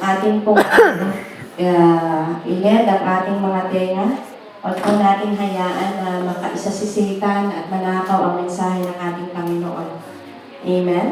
ating pong iled ang ating mga tenga. Huwag po natin hayaan na makaisasisikan at manakaw ang mensahe ng ating Panginoon. Amen?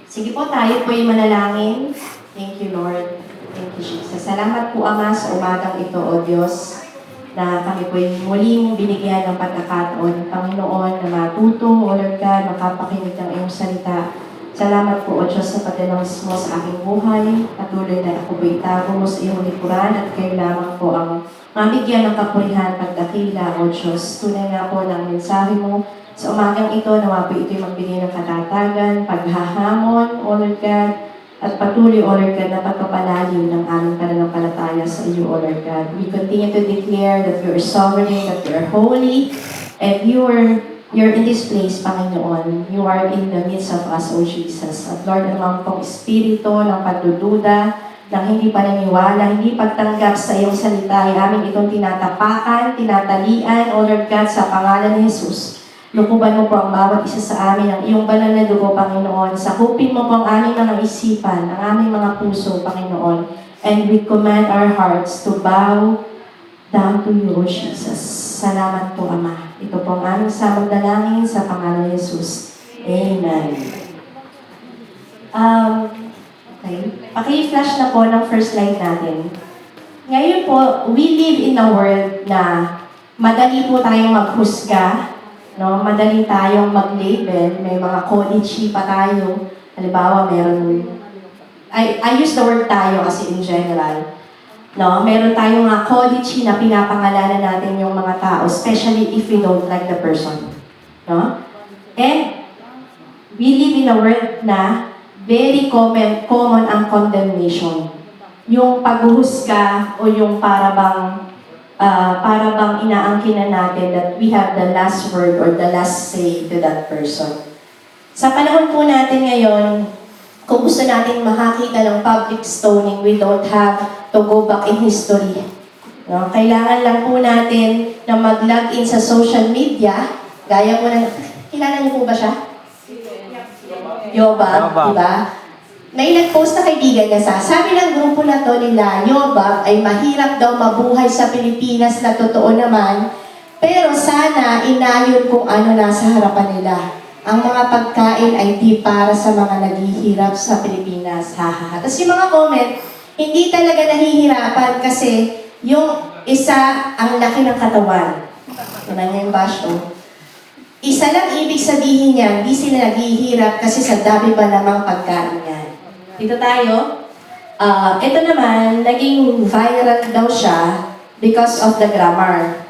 Sige po, tayo po ay manalangin. Thank you, Lord. Thank you, Jesus. Salamat po, Ama, sa umagang ito, O Diyos, na kami po ay muling binigyan ng pagkakataon, Panginoon, na matuto, O Lord God, makapakinig ng iyong salita. Salamat po, O Diyos, sa pagdalawas mo sa aking buhay. Patuloy na ako po itago mo sa iyong likuran at kayo lamang po ang mabigyan ng kapurihan pagdakila, O Diyos. Tunay nga po ng mensahe mo sa umagang ito, nawa po ito'y magbigay ng katatagan, paghahamon, O Lord God, at patuloy, O Lord God, na pagkapalalim ng aming pananampalataya sa iyo, O Lord God. We continue to declare that you are sovereign, that you are holy, and you're in this place, Panginoon. You are in the midst of us, O Jesus. At Lord, naman pong espiritu ng pagdududa, ng hindi paniniwala, hindi pagtanggap sa iyong salita, ay aming itong tinatapakan, tinatalian, O Lord God, sa pangalan ni Jesus. Lukuban mo po ang bawat isa sa amin ang iyong banal na dugo, Panginoon. Sakupin mo po ang aming mga isipan, ang aming mga puso, Panginoon. And we command our hearts to bow down to you, O Jesus. Salamat po, Ama. Ito po ang aming samang dalangin sa pangalan ni Jesus. Amen. Okay. Paki-flash na po ng first slide natin. Ngayon po, we live in a world na madali po tayong maghusga, no? Madali tayong mag-label, may mga codice pa tayo. Halimbawa, meron, I use the word tayo kasi in general. No, meron tayong mga codice na pinapangalanan natin yung mga tao, especially if we don't like the person. No? And we live in a world na very common ang condemnation. Yung paghuhusga o yung para bang inaangkinan natin that we have the last word or the last say to that person. Sa panahon po natin ngayon, kung gusto natin makakita ng public stoning, we don't have to go back in history. No? Kailangan lang po natin na mag-log in sa social media. Gaya po ng, kilala niyo po ba siya? Yobab, diba? May nag-post na kaibigan niya sabi ng grupo na to nila, Yobab ay mahirap daw mabuhay sa Pilipinas na totoo naman, pero sana inayon kung ano nasa harapan nila. Ang mga pagkain ay di para sa mga naghihirap sa Pilipinas. Hahaha. Tapos yung mga comment, hindi talaga nahihirapan kasi yung isa ang laki ng katawan. Yan niya yung bash, oh. Isa lang ibig sabihin niya, hindi sila naghihirap kasi sa dami pa namang pagkain yan. Dito tayo. Ito naman, naging viral daw siya because of the grammar.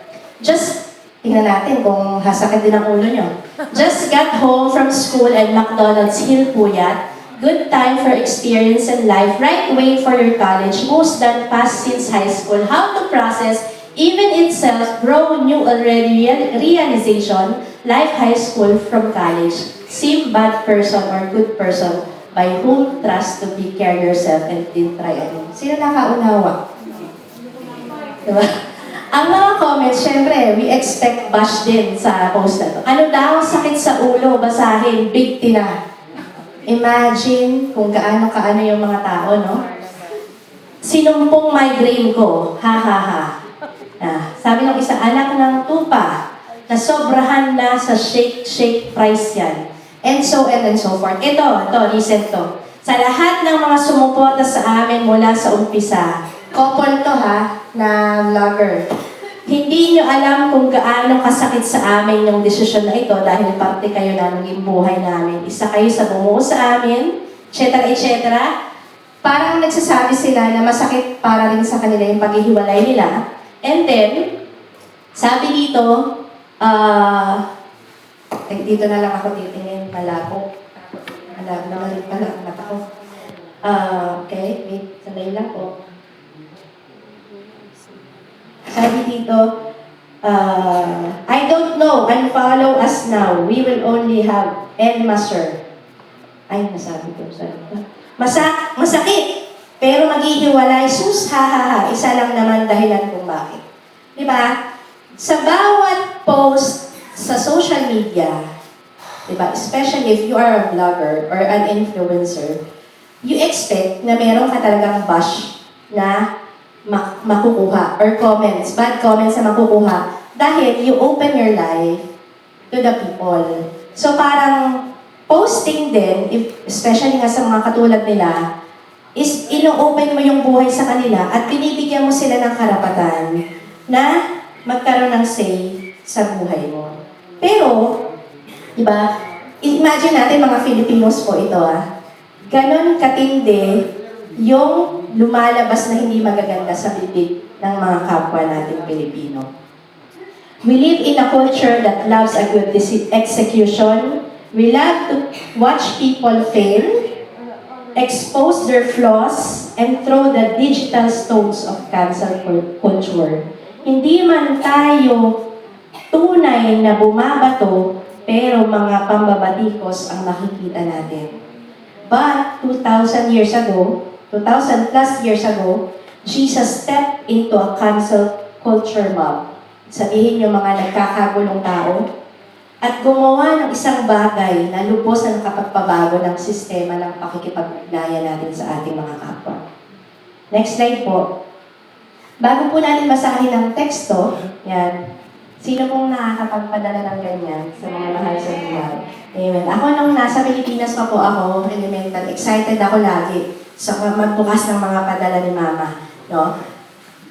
Tingnan natin kung hasakit din ang ulo nyo. Just got home from school and McDonald's Hill Puyat. Good time for experience in life. Right way for your college. Most done past since high school. How to process, even itself, grow new already realization. Life high school from college. Same bad person or good person by whom trust to be care yourself and didn't try again. Sino nakaunawa? Diba? Ang mga comments, syempre, we expect bash din sa post na to. Ano daw, sakit sa ulo, basahin, big tina. Imagine kung kaano yung mga tao, no? Sinumpong migraine ko, ha ha ha. Sabi ng isa, anak ng tupa, na sobrahan na sa shake price yan. And so forth. Ito, recent to. Sa lahat ng mga sumuporta sa amin mula sa umpisa, couple to ha, na vlogger. Hindi nyo alam kung gaano kasakit sa amin yung desisyon na ito dahil parte kayo na naging buhay namin. Isa kayo sa bumuo sa amin, etc. Parang nagsasabi sila na masakit para rin sa kanila yung paghihiwalay nila. And then, sabi dito, dito na lang ako titingin, malabo. Malabo pala ang mata ko. Okay, wait, sandali lang po. Sabi dito, I don't know, unfollow us now. We will only have Master. Ay, nasabi ko. Masakit, pero maghihiwalay. Sus, ha. Isa lang naman dahilan kung bakit. Diba? Sa bawat post sa social media, diba? Especially if you are a vlogger or an influencer, you expect na meron ka talagang bash na makukuha or comments, bad comments na makukuha dahil you open your life to the people. So parang posting din, especially nga sa mga katulad nila, is ino-open mo yung buhay sa kanila at binibigyan mo sila ng karapatan na magkaroon ng say sa buhay mo. Pero, di ba, imagine natin mga Filipinos po ito ganon katindi yung lumalabas na hindi magaganda sa bibig ng mga kapwa natin Pilipino. We live in a culture that loves a good execution. We love to watch people fail, expose their flaws, and throw the digital stones of cancel culture. Hindi man tayo tunay na bumabato, pero mga pambabatikos ang nakikita natin. But 2,000 years ago, 2,000 plus years ago, Jesus stepped into a cancel culture mob. Sabihin yung mga nagkakagulong tao, at gumawa ng isang bagay na lubos na nakapagpabago ng sistema ng pakikipag-ugnayan natin sa ating mga kapwa. Next slide po. Bago po natin basahin ang teksto, yan, sino pong nakakapagpadala ng ganyan sa mga mahal sa buhay? Amen. Ako nung nasa Pilipinas pa po ako, elemental, excited ako lagi sa magbukas ng mga padala ni Mama. No?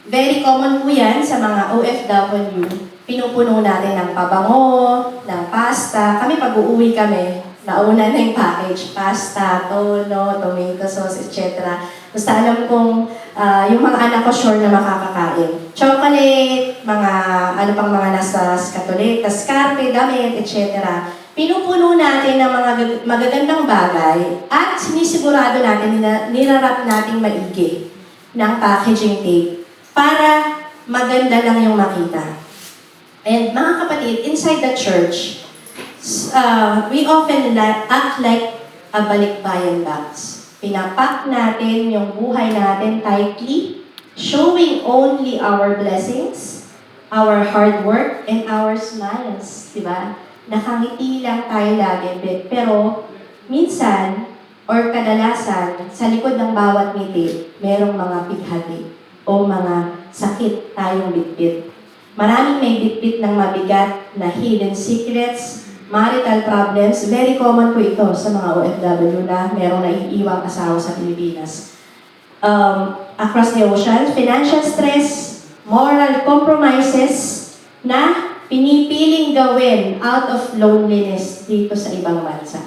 Very common po yan sa mga OFW. Pinupuno natin ng pabango, ng pasta. Kami pag uuwi kami, nauna na yung package. Pasta, tono, tomato sauce, etc. Basta alam kong yung mga anak ko sure na makakakain. Chocolate, mga ano pang mga nasa skatuleta, scarpe, damit, etc. Pinupuno natin ng mga magagandang bagay at sinisigurado natin na nirarap nating maigi ng packaging tape para maganda lang yung makita. And mga kapatid, inside the church, we often act like a balikbayan box. Pinapak natin yung buhay natin tightly, showing only our blessings, our hard work, and our smiles. Diba? Nakangiti lang tayo lagi, pero minsan, or kadalasan, sa likod ng bawat ngiti, merong mga pighati o mga sakit tayong bitbit. Maraming may bitbit ng mabigat na hidden secrets, marital problems. Very common po ito sa mga OFW na merong naiiwang asawa sa Pilipinas. Across the ocean, financial stress, moral compromises na pinipiling gawin out of loneliness dito sa ibang bansa.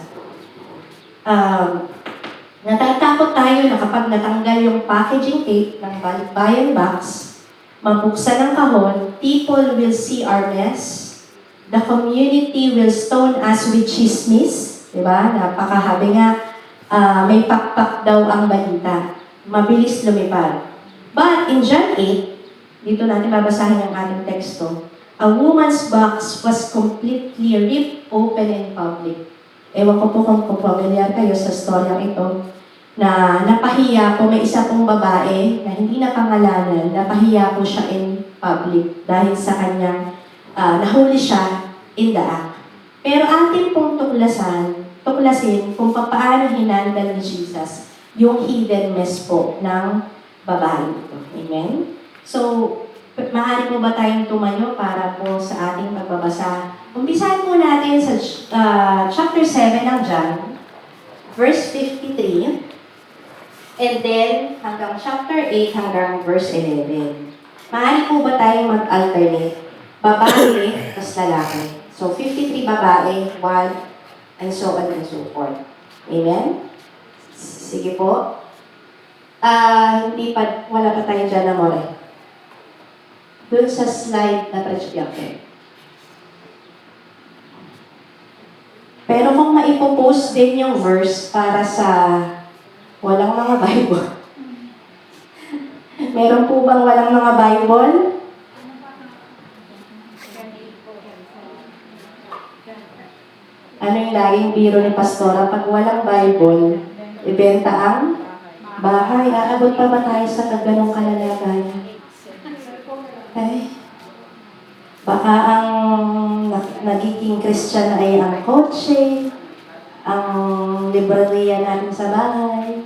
Natatakot tayo na kapag natanggal yung packaging tape ng balikbayan box, mabuksan ang kahon, people will see our mess, the community will stone us with chismis, diba? Napakahabi nga, may pakpak daw ang balita. Mabilis lumipad. But in John 8, dito natin babasahin ang ating teksto, a woman's box was completely ripped open in public. Ewan ko po kung familiar kayo sa storyang ito, na napahiya po, may isa pong babae na hindi napangalanan, napahiya po siya in public dahil sa kanyang nahuli siya in the act. Pero atin pong tuklasin kung paano hinandal ni Jesus yung hidden mess po ng babae ito. Amen? So, maaari po ba tayong tumayo para po sa ating pagbabasa? Umpisahan po natin sa chapter 7 ng John, verse 53, and then hanggang chapter 8 hanggang verse 11. Maaari po ba tayong mag-alternate? Babae, tas lalaki. So, 53 babae, 1, and so on and so forth. Amen? Sige po. Wala pa tayo dyan na more. Doon sa slide na projected. Pero kung maipopost din yung verse para sa walang mga Bible. Meron po bang walang mga Bible? Ano yung laging biro ni Pastora? Pag walang Bible, ibenta ang bahay. Aabot pa ba tayo sa ganong kalalagayan? Okay. Baka ang nagiging Christian ay ang kotse, ang librariya natin sa bahay.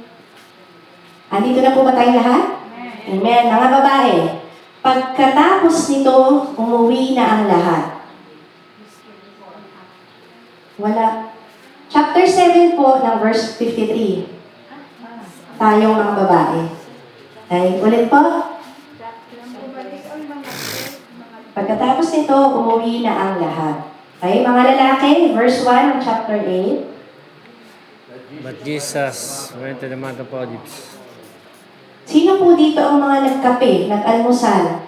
Andito na po ba tayong lahat? Amen. Mga babae, pagkatapos nito, umuwi na ang lahat. Wala. Chapter 7 po ng verse 53. Tayong mga babae. Okay, ulit po. Pagkatapos nito, umuwi na ang lahat. Okay, mga lalaki, verse 1 ng chapter 8. But Jesus went to the Mount of Olives. Sino po dito ang mga nagkape, nag-almusal?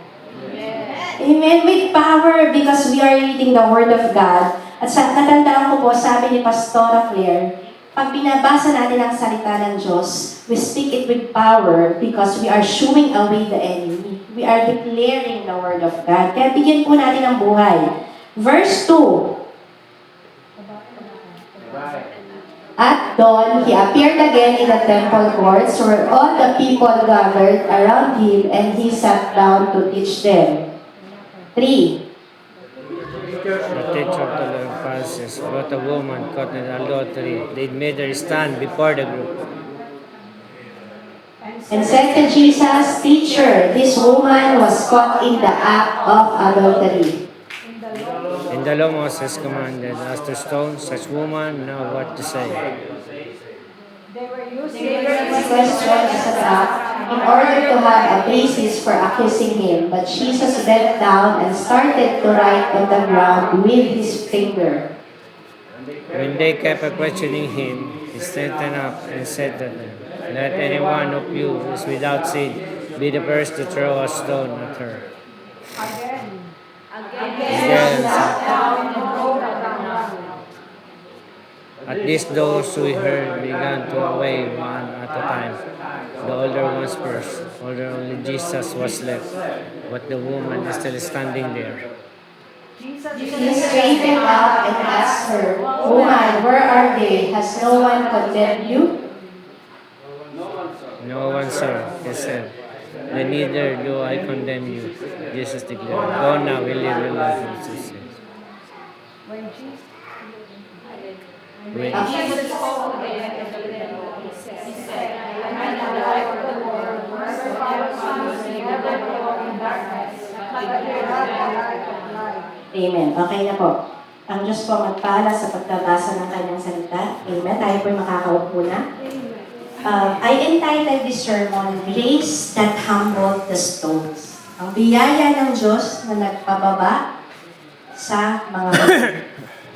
Amen. With power because we are reading the Word of God. At sa natandaan ko po, sabi ni Pastora Claire, pag binabasa natin ang salita ng Diyos, we speak it with power because we are shooing away the enemy. We are declaring the Word of God. Kaya bigyan po natin ng buhay. Verse 2. At dawn, he appeared again in the temple courts where all the people gathered around him and he sat down to teach them. 3. The teacher of the law of Pharisees brought a woman caught in adultery. They made her stand before the group. And said to Jesus, Teacher, this woman was caught in the act of adultery. In the law Moses commanded us to stone such woman. Now what to say? This question is a trap in order to have a basis for accusing him. But Jesus bent down and started to write on the ground with his finger. When they kept questioning him, he straightened up and said to them, let any one of you who is without sin be the first to throw a stone at her. Again. At this, those who heard began to away one at a time. The older ones first. Older only Jesus was left, but the woman is still standing there. He straightened up and asked her, Woman, where are they? Has no one condemned you? No one, sir, he said. Then neither do I condemn you. Jesus declared, go now, we live your life. Jesus said. When Amen. Okay na po. Ang Diyos po magpala sa pagtabasa ng kanyang salita. Amen. Tayo po'y makakaupo na. I entitled this sermon, Grace That Humbled the Stones. Ang biyaya ng Diyos na nagpababa sa mga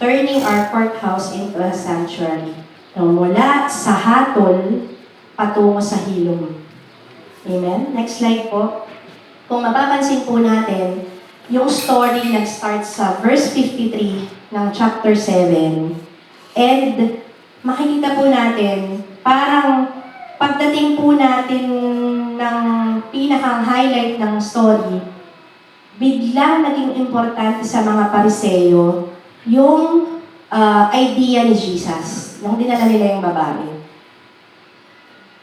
turning our courthouse into a sanctuary. Mula sa hatol patungo sa hilom. Amen? Next slide po. Kung mapapansin po natin, yung story nag-start sa verse 53 ng chapter 7. And makikita po natin, parang pagdating po natin ng pinakang highlight ng story, biglang naging importante sa mga Pariseo yung idea ni Jesus, nung dinala nila yung babae.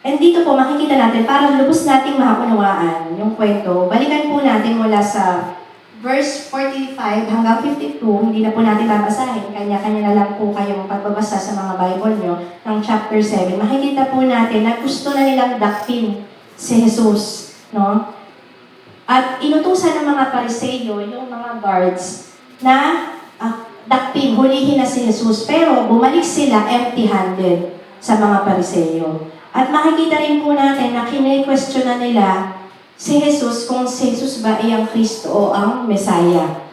And dito po, makikita natin, para lubos nating makakunawaan yung kwento, balikan po natin mula sa verse 45 hanggang 52, hindi na po natin babasahin, kanya-kanya na lang po kayong pagbabasa sa mga Bible nyo ng chapter 7. Makikita po natin na gusto na nilang dakpin si Jesus, no? At inutusan ng mga Pariseo, yung mga guards, na dakpin, hulihin na si Jesus. Pero bumalik sila empty-handed sa mga Pariseo. At makikita rin po natin na kine-question na nila si Jesus kung si Jesus ba ay ang Kristo o ang Mesaya.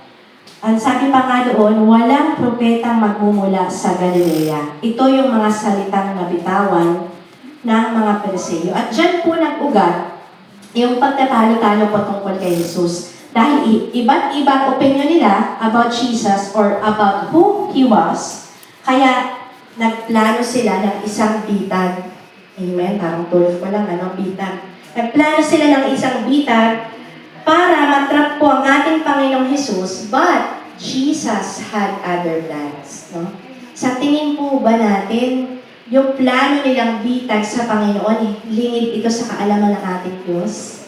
Ang sabi pa nga doon, walang propetang magmumula sa Galilea. Ito yung mga salitang nabitawan ng mga Pariseo. At dyan po nag-ugat yung pagtatalo-talo po tungkol kay Jesus. Dahil iba't ibang opinion nila about Jesus or about who He was, kaya nagplano sila ng isang bitag. Amen? Parang 12 ko lang, bitag. Nagplano sila ng isang bitag para matrap po ang ating Panginoong Jesus, but Jesus had other plans. No? Sa tingin po ba natin, yung plano nilang bitag sa Panginoon, lingid ito sa kaalaman ng ating Diyos?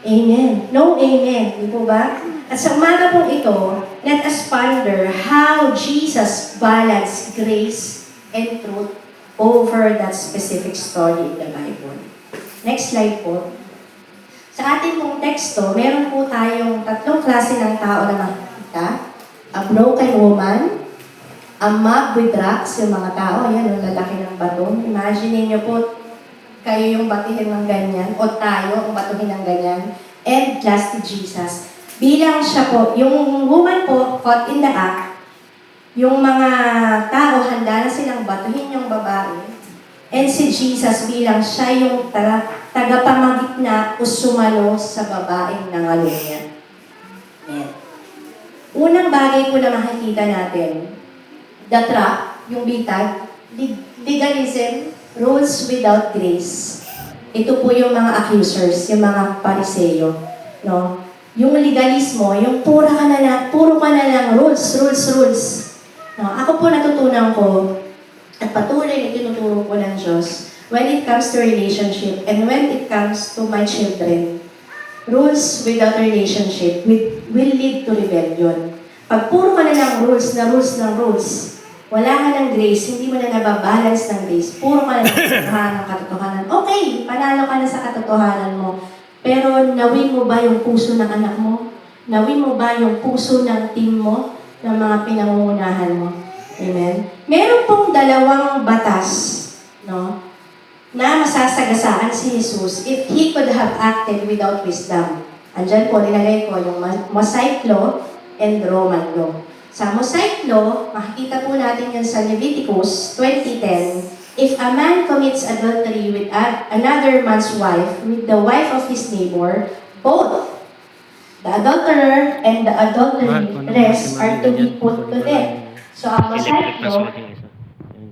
Amen. No amen. Di po ba? At sa umaga pong ito, let us ponder how Jesus balanced grace and truth over that specific story in the Bible. Next slide po. Sa ating pong teksto, meron po tayong tatlong klase ng tao na makikita. A broken woman, a mob with rocks, yung mga tao, ayan, yung lalaki ng bato. Imagine niyo po, kayo yung batihin ng ganyan, o tayo ang batuhin ng ganyan, and last Jesus. Bilang siya po, yung woman po, caught in the act, yung mga tao, handa na silang batuhin yung babae, and si Jesus bilang siya yung tagapamagitna o sumalo sa babaeng nangalo niya. Ayan. Unang bagay po na makikita natin, the trap, yung bitag, legalism, rules without grace. Ito po yung mga accusers, yung mga pariseyo. No? Yung legalismo, yung puro ka na lang rules. No? Ako po natutunan ko, at patuloy na tinuturo ko ng Diyos, when it comes to relationship and when it comes to my children, rules without relationship will lead to rebellion. Pag puro ka na lang rules, wala ka ng grace, hindi mo na nababalance ng grace, puro ka na ng katotohanan. Okay, panalo ka na sa katotohanan mo. Pero nawin mo ba yung puso ng anak mo? Nawin mo ba yung puso ng team mo, ng mga pinangungunahan mo? Amen? Meron pong dalawang batas, no, na masasagasaan si Jesus if He could have acted without wisdom. Andyan po, nilagay ko yung Mosaic Law and Roman Law. Sa Mosaic Law, makikita po natin yan sa Leviticus 20:10. If a man commits adultery with another man's wife, with the wife of his neighbor, both the adulterer and the adulteress are to be put to death. So, ang Mosaic Law,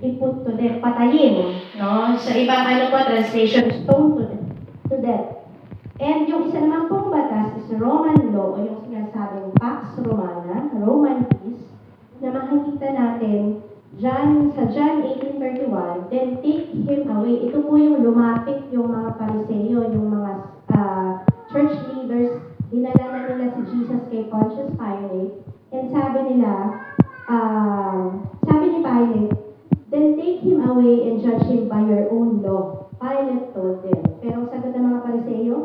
i-put to death, patayin. No? Sa ibang translation, stone to death. And yung isa naman pong batas is Roman Law, o yung sinasabing Pax Romana, Roman Peace, na makikita natin sa John 18:31, then take him away. Ito po yung lumapit yung mga pariseyo, yung mga church leaders, dinala na nila si Jesus kay Pontius Pilate, and sabi ni Pilate, then take him away and judge him by your own law. Pilate told them. Pero ang sagot ng mga pariseyo,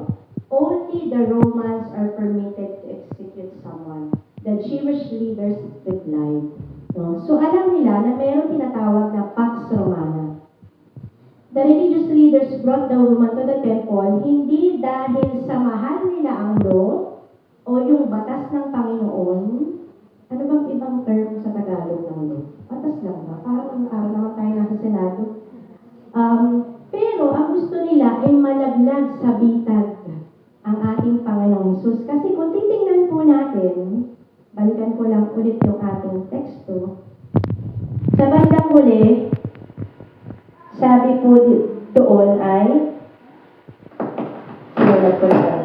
only the Romans are permitted to execute someone. The Jewish leaders replied. No? So alam nila na mayroong tinatawag na Pax Romana. The religious leaders brought the woman to the temple hindi dahil sa mahal nila ang law o yung batas ng Panginoon. Ano bang ibang term sa Tagalog ng law? Batas lang ba? Parang naman tayo nasa Senado. Pero ang gusto nila ay malaglag sa bitag ang ating Panginoong Hesus. Kasi kung titingnan po natin, balikan ko lang ulit yung ating teksto. Sa bandang huli, sabi po doon ay, sinulat ko lang.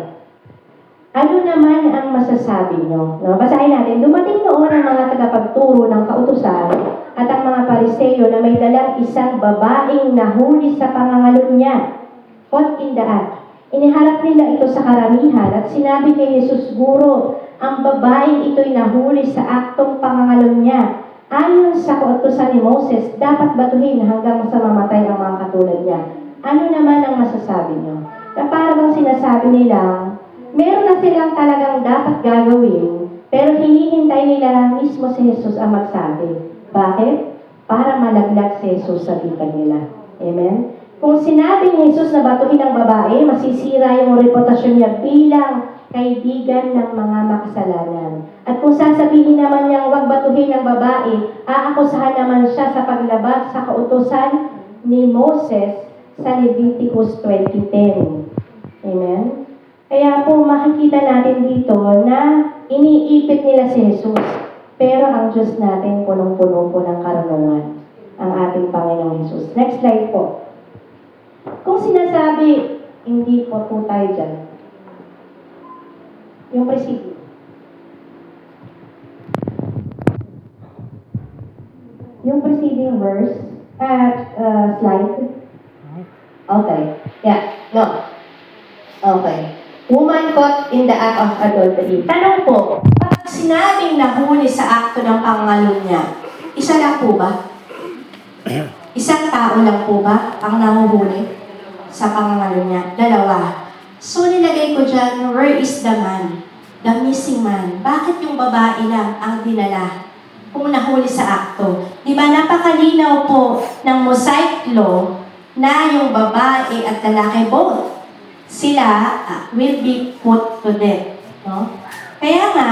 Ano naman ang masasabi nyo? No? Basahin natin. Dumating noon ang mga tagapagturo ng kautusan at ang mga pariseyo na may dalang isang babaeng nahuli sa pangangalon niya. Caught in the act. Iniharap nila ito sa karamihan at sinabi kay Jesus, Guro, ang babaeng ito'y nahuli sa aktong pangangalon niya. Ayon sa kautusan ni Moses, dapat batuhin hanggang sa mamatay ang mga katulad niya. Ano naman ang masasabi niyo? Na parang sinasabi nila, meron na silang talagang dapat gagawin, pero hinihintay nila mismo si Jesus ang magsabi. Bakit? Para malaglag si Jesus sa bitag nila. Amen? Kung sinabi ni Jesus na batuhin ang babae, masisira yung reputasyon niya bilang kaibigan ng mga makasalanan. At kung sasabihin naman niyang huwag batuhin ang babae, aakusahan naman siya sa paglabag sa kautusan ni Moses sa Leviticus 20:10. Amen? Kaya po makikita natin dito na iniipit nila si Jesus. Pero ang Diyos natin punong-puno po ng karunungan, ang ating Panginoong Jesus. Next slide po. Kung sinasabi, hindi po tayo dyan. Yung presidio. Yung preceding verse, slide. Okay. Yeah. No. Okay. Woman caught in the act of adultery. Tanong po, pag sinabing nahuli sa akto ng pangangalon niya, isa lang po ba? Isang tao lang po ba ang nahuhuli? sa pangangalo niya. 2. So nilagay ko dyan, where is the man? The missing man. Bakit yung babae lang ang dinala kung nahuli sa akto? Di ba napakalinaw po ng Mosaic Law na yung babae at lalaki both sila will be put to death. No? Kaya nga,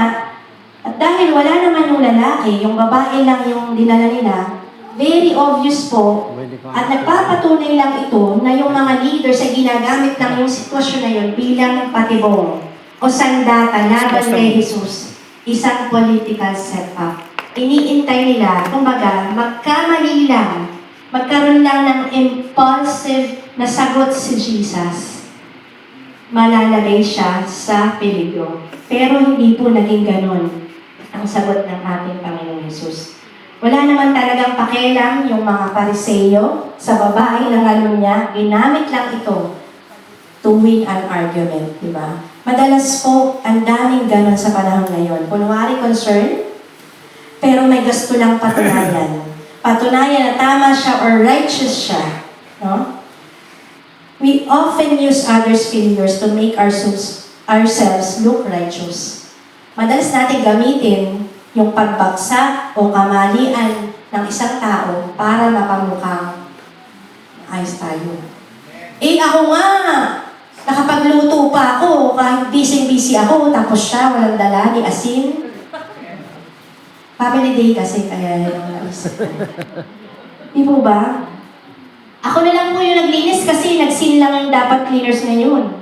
at dahil wala naman yung lalaki, yung babae lang yung dinala nila, very obvious po, at nagpapatunay lang ito na yung mga leaders ay ginagamit lang yung sitwasyon na yun bilang patibong o sandata laban kay Jesus. Isang political setup. Iniintay nila, kumbaga, magkamali lang, magkaroon lang ng impulsive na sagot si Jesus, malalagay siya sa peligro. Pero hindi po naging ganun ang sagot ng ating Panginoong Jesus. Wala naman talagang pakialam yung mga Pariseo sa babae ng lalo niya, ginamit lang ito to win an argument, di ba? Madalas po, ang daming ganun sa panahon ngayon. Kunwari concern, pero may gusto lang patunayan. Patunayan na tama siya or righteous siya. No? We often use others' failures to make ourselves look righteous. Madalas natin gamitin yung pagbagsak o kamalian ng isang tao para mapamukhang ayos tayo. Ako nga, nakapagluto pa ako, kahit busy-busy ako, tapos siya, walang dala, ni asin. Family day kasi, kaya yung naisip ko. Di po ba? Ako na lang po yung naglinis kasi nagsin lang yung dapat cleaners ngayon.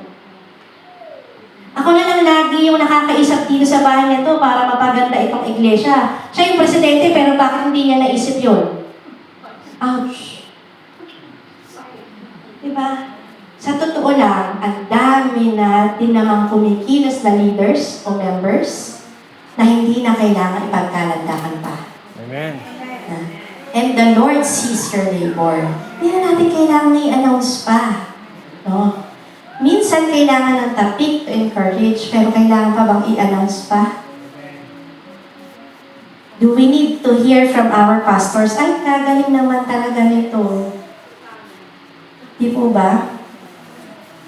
Ako na lang lagi yung nakakaisap dito sa bahay nito para mapaganda itong iglesia. Siya yung presidente, pero bakit hindi niya naisip yun? Ouch! Diba? Sa totoo lang, ang dami natin namang kumikilos na leaders o members na hindi na kailangan ipagkalandakan pa. Amen. And the Lord sees your labor. Hindi na natin kailangan i-announce pa. No? Minsan kailangan ng topic to encourage, pero kailangan pa bang i-announce pa? Do we need to hear from our pastors? Ay, kagaling naman talaga nito. Di po ba?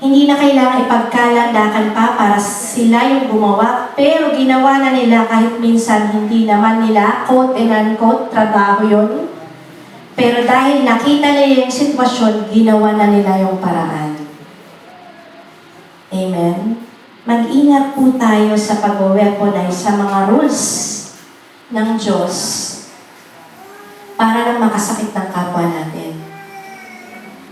Hindi na kailangan ipagkalandakan pa para sila yung gumawa, pero ginawa na nila kahit minsan hindi naman nila, quote and unquote, trabaho yun. Pero dahil nakita nila yung sitwasyon, ginawa na nila yung paraan. Amen? Mag-ingat po tayo sa pag-weaponize sa mga rules ng Diyos para lang makasakit ng kapwa natin.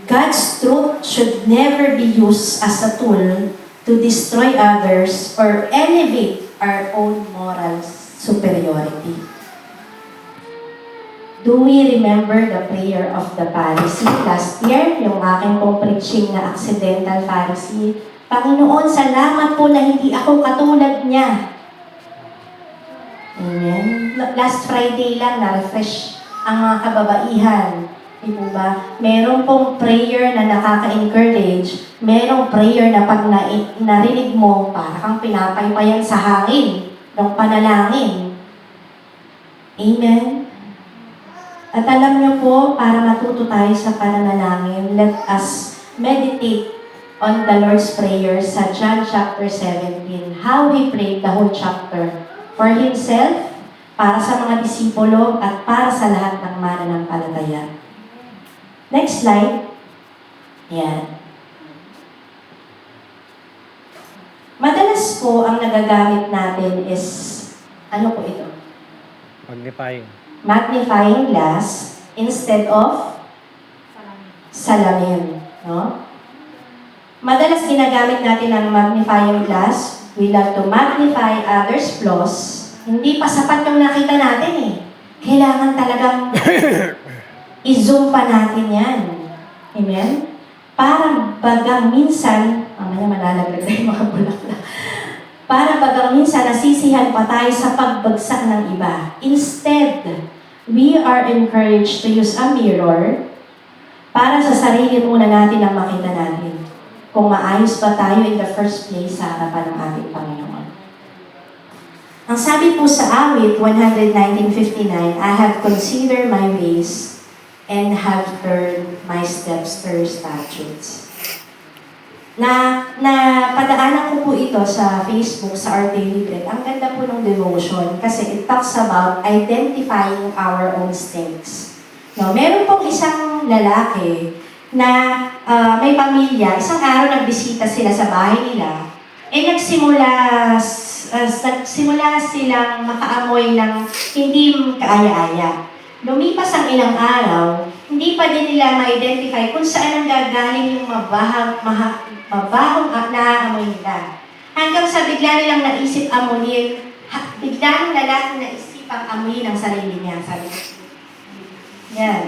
God's truth should never be used as a tool to destroy others or elevate our own moral superiority. Do we remember the prayer of the Pharisee last year? Yung aking pong preaching na accidental Pharisee. Panginoon, salamat po na hindi ako katulad niya. Amen. Last Friday lang, na-refresh ang mga kababaihan. Di po ba? Meron pong prayer na nakaka-encourage. Merong prayer na pag narinig mo, para kang pinapaypayan sa hangin ng panalangin. Amen. At alam niyo po, para matuto tayo sa pananalangin, let us meditate on the Lord's Prayer sa John chapter 17. How He prayed the whole chapter for Himself, para sa mga disipulo, at para sa lahat ng mananampalataya. Next slide. Yan. Madalas po ang nagagamit natin is, ano po ito? Magnifying. Magnifying glass instead of salamin. No? Madalas ginagamit natin ang magnifying glass. We love to magnify others' flaws. Hindi pa sapat yung nakita natin eh. Kailangan talagang i-zoom pa natin yan. Amen? Para bagang minsan, mamaya malalaglag na yung mga bulaklak. Para bagang minsan nasisihan pa tayo sa pagbagsak ng iba. Instead, we are encouraged to use a mirror para sa sarili muna natin ang makita natin. Kung maayos ba tayo in the first place sa harapan ng ating Panginoon. Ang sabi po sa awit 119:59, I have considered my ways and have turned my steps to your statutes. na padaanan ko po ito sa Facebook, sa Our Daily Bread. Ang ganda po ng devotion kasi it talks about identifying our own strengths. No, meron pong isang lalaki na may pamilya, isang araw nagbisita sila sa bahay nila, nagsimula silang makaamoy ng hindi kaaya-aya. Lumipas ang ilang araw, hindi pa din nila ma-identify kung saan ang gagaling yung mabahong naaamoy nila. Hanggang sa bigla nilang naisip amuyin, bigla ng lalaki naisip ang amuyin ang sarili niya. Sabi niya, yan.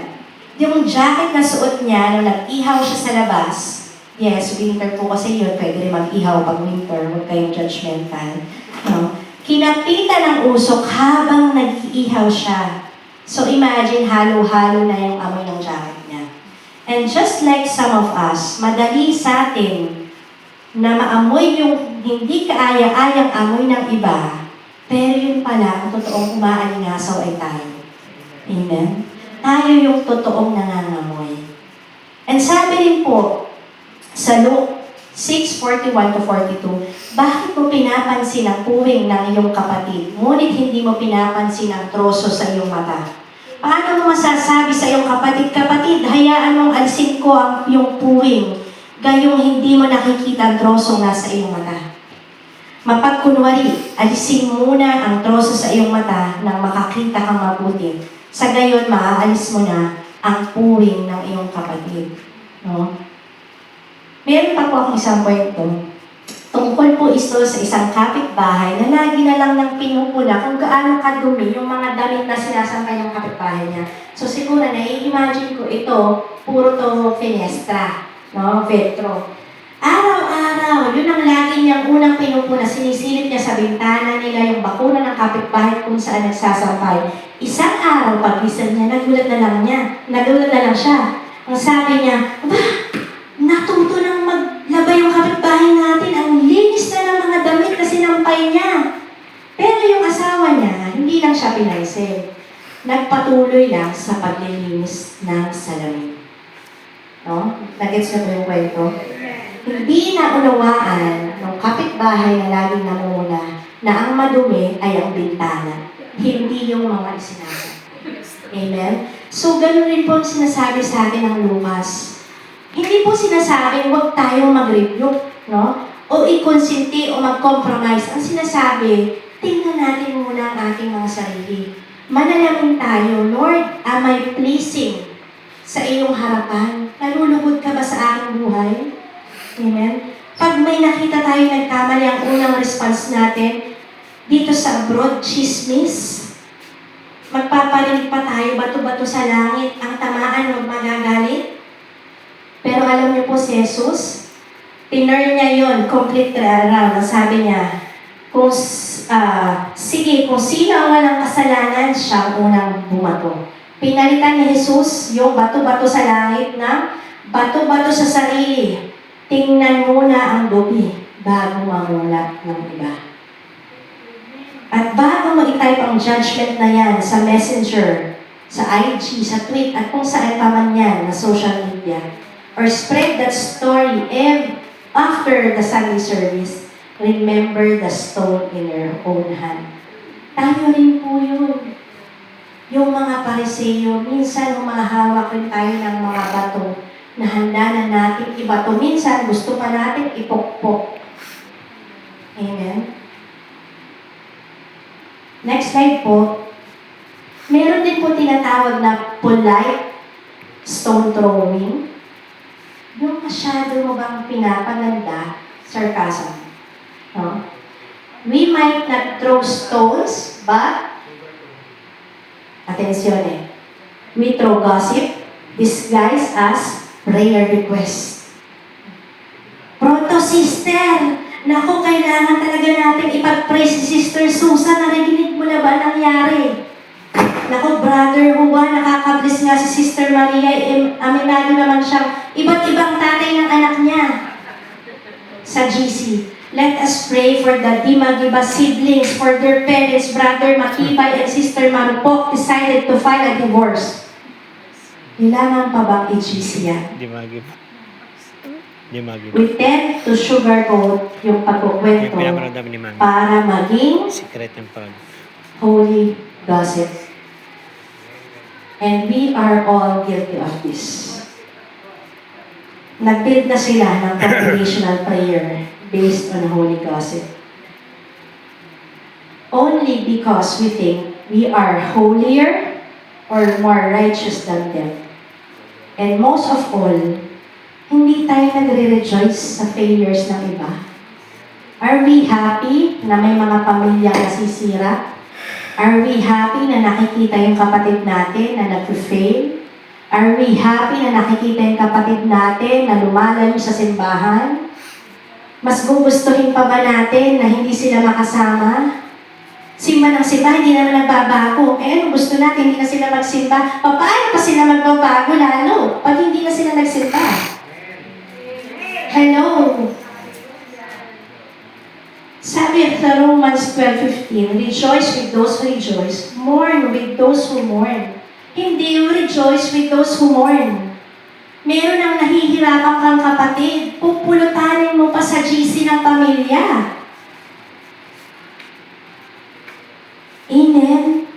Yung jacket na suot niya nung nag-ihaw siya sa labas, yes, winter po kasi yun, pwede rin mag-ihaw pag winter, huwag kayong judgmental. No? Kinapitan ng usok habang nag-iihaw siya. So imagine, halo-halo na yung amoy ng jacket niya. And just like some of us, madali sa atin na maamoy yung hindi kaaya-ayang amoy ng iba, pero yun pala, ang totoong umaalingasaw ay tayo. Amen? Tayo yung totoong nangangamoy. And sabi rin po, sa Luke 6:41-42, bakit mo pinapansin ang puwing ng iyong kapatid, ngunit hindi mo pinapansin ang troso sa iyong mata? Paano mo masasabi sa iyong kapatid, kapatid, hayaan mong alisin ko ang iyong puwing, gayong hindi mo nakikita ang troso nga sa iyong mata? Mapagkunwari, alisin muna ang troso sa iyong mata nang makakita kang mabuti. Sa gayon, maaalis mo na ang puwing ng iyong kapatid. No? Meron pa po akong isang kwento. Tungkol po ito sa isang kapitbahay na lagi na lang nang pinupuna kung gaano kadumi yung mga damit na sinasampay ng kapitbahay niya. So siguro nai-imagine ko ito, puro to finestra, no? Velcro. Araw-araw, yun ang lagi niyang unang pinupuna. Sinisilip niya sa bintana nila yung bakuna ng kapitbahay kung saan nagsasampay. Isang araw, paglisan niya, nagulat na lang siya. Ang sabi niya, aba, natuto nang maglaba yung kapitbahay natin. Ang linis na ng mga damit na sinampay niya. Pero yung asawa niya, hindi lang siya pinaisin. Nagpatuloy lang sa paglilinis ng salamin. No? Nagets na po yung kwento? Hindi na unawaan ng kapitbahay na laging namumuna na ang madumi ay ang bintana, hindi yung mga isinasabi. Amen? So, ganun rin po ang sinasabi sa atin ng Lucas. Hindi po sinasabing huwag tayong mag-review, no? O i-consinti o mag-compromise. Ang sinasabi, tingnan natin muna ang ating mga sarili. Manalangin tayo, Lord, am I pleasing sa iyong harapan? Nalulugod ka ba sa aking buhay? Amen? Pag may nakita tayo nagkamali, ang unang response natin, dito sa abroad, chismis. Magpaparinig pa tayo, bato-bato sa langit, ang tamaan, huwag magagalit. Pero alam niyo po si Jesus, tinurn niya yun, complete around. Sabi niya, sige, kung sino ang walang kasalanan, siya ang unang bumato. Pinalitan ni Jesus yung bato-bato sa langit na bato-bato sa sarili. Tingnan muna ang dobi bago mamulat ng iba. At bago mo i-type ang judgment na yan sa Messenger, sa IG, sa tweet, at kung saan pa man yan na social media, or spread that story after the Sunday service, remember the stone in your own hand. Tayo rin po yun. Yung mga Pariseo, minsan humahawak rin tayo ng mga bato na handa na natin ibato. Minsan gusto pa natin ipokpok. Amen? Next slide po. Meron din po tinatawag na polite stone throwing. Yung masyado mo bang pinapaganda, sarcasm. No? We might not throw stones, but, atensyon we throw gossip disguised as prayer request. Proto sister, naku, kailangan talaga natin ipag-pray si Sister Susan. Narinig mo na ba nangyari? Naku, brother Juan, nakakabless nga si Sister Maria. Aminado naman siyang iba't ibang tatay ng anak niya. Sa GC, let us pray for the Dimagiba siblings, for their parents, Brother Makibay and Sister Marupok decided to file a divorce. Kailangan pa bang i-GC yan? Di magip. Di magin. We tend to sugarcoat yung Yung pagkukwento pinakaramdam ni Mami. para maging Secret ng pag. holy gossip. And we are all guilty of this. Nag-build na sila ng congregational prayer based on holy gossip. Only because we think we are holier or more righteous than them. And most of all, hindi tayo nagre-rejoice sa failures ng iba. Are we happy na may mga pamilyang nasisira? Are we happy na nakikita yung kapatid natin na nag-fail? Are we happy na nakikita yung kapatid natin na lumalayo sa simbahan? Mas gugustuhin pa ba natin na hindi sila makasama? Simba ng simba, hindi naman nagbabago. Ano gusto natin, hindi na sila magsimba. Paano pa sila magbabago lalo pag hindi na sila nagsimba? Hello? Sabi sa Romans 12:15, rejoice with those who rejoice, mourn with those who mourn. Hindi yung rejoice with those who mourn. Meron ang nahihirapan kang kapatid, pupulutanin mo pa sa GC ng pamilya. Amen?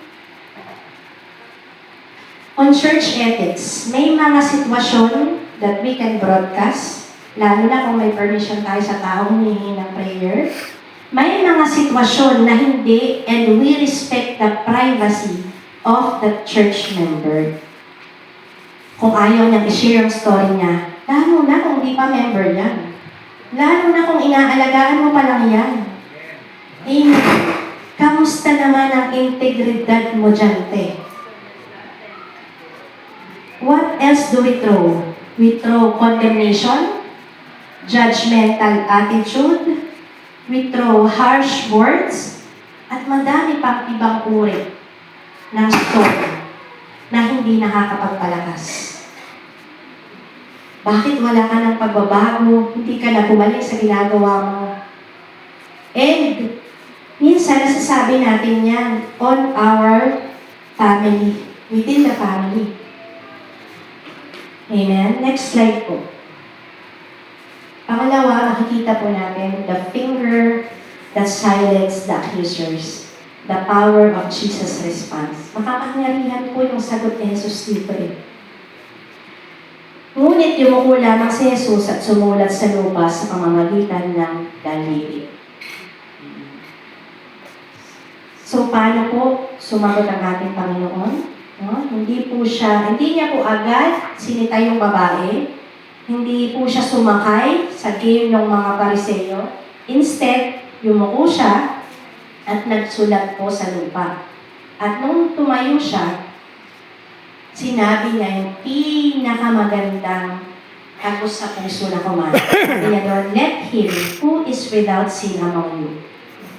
On church ethics, may mga sitwasyon that we can broadcast, lalo na kung may permission tayo sa taong humihingi ng prayer. May mga sitwasyon na hindi, and we respect the privacy of the church member. Kung ayaw niyang i-share ang story niya, lalo na kung di pa member yan. Lalo na kung inaalagaan mo pa lang yan. Amen. Kamusta naman ang integridad mo dyan, te? What else do we throw? We throw condemnation, judgmental attitude, we throw harsh words, at madami pang ibang uri ng story na hindi nakakapagpalakas. Bakit wala ka ng pagbabago? Hindi ka na bumalik sa ginagawa mo? And minsan nasasabi natin yan on our family, within the family. Amen? Next slide po. Pangalawa, makikita po natin the finger that silenced the accusers. The power of Jesus' response. Makapangyarihan po yung sagot ni Jesus dito eh. Ngunit yumuko lamang si Jesus at sumulat sa lupa sa pamamagitan ng daliri. So, paano po sumagot ang ating Panginoon? No? Hindi niya po agad sinita yung babae. Hindi po siya sumakay sa game ng mga Pariseo. Instead, yumuko siya at nagsulat po sa lupa. At nung tumayo siya, sinabi niya yung pinakamagandang tagos sa puso na kumana. Kaya doon, let him who is without sin among you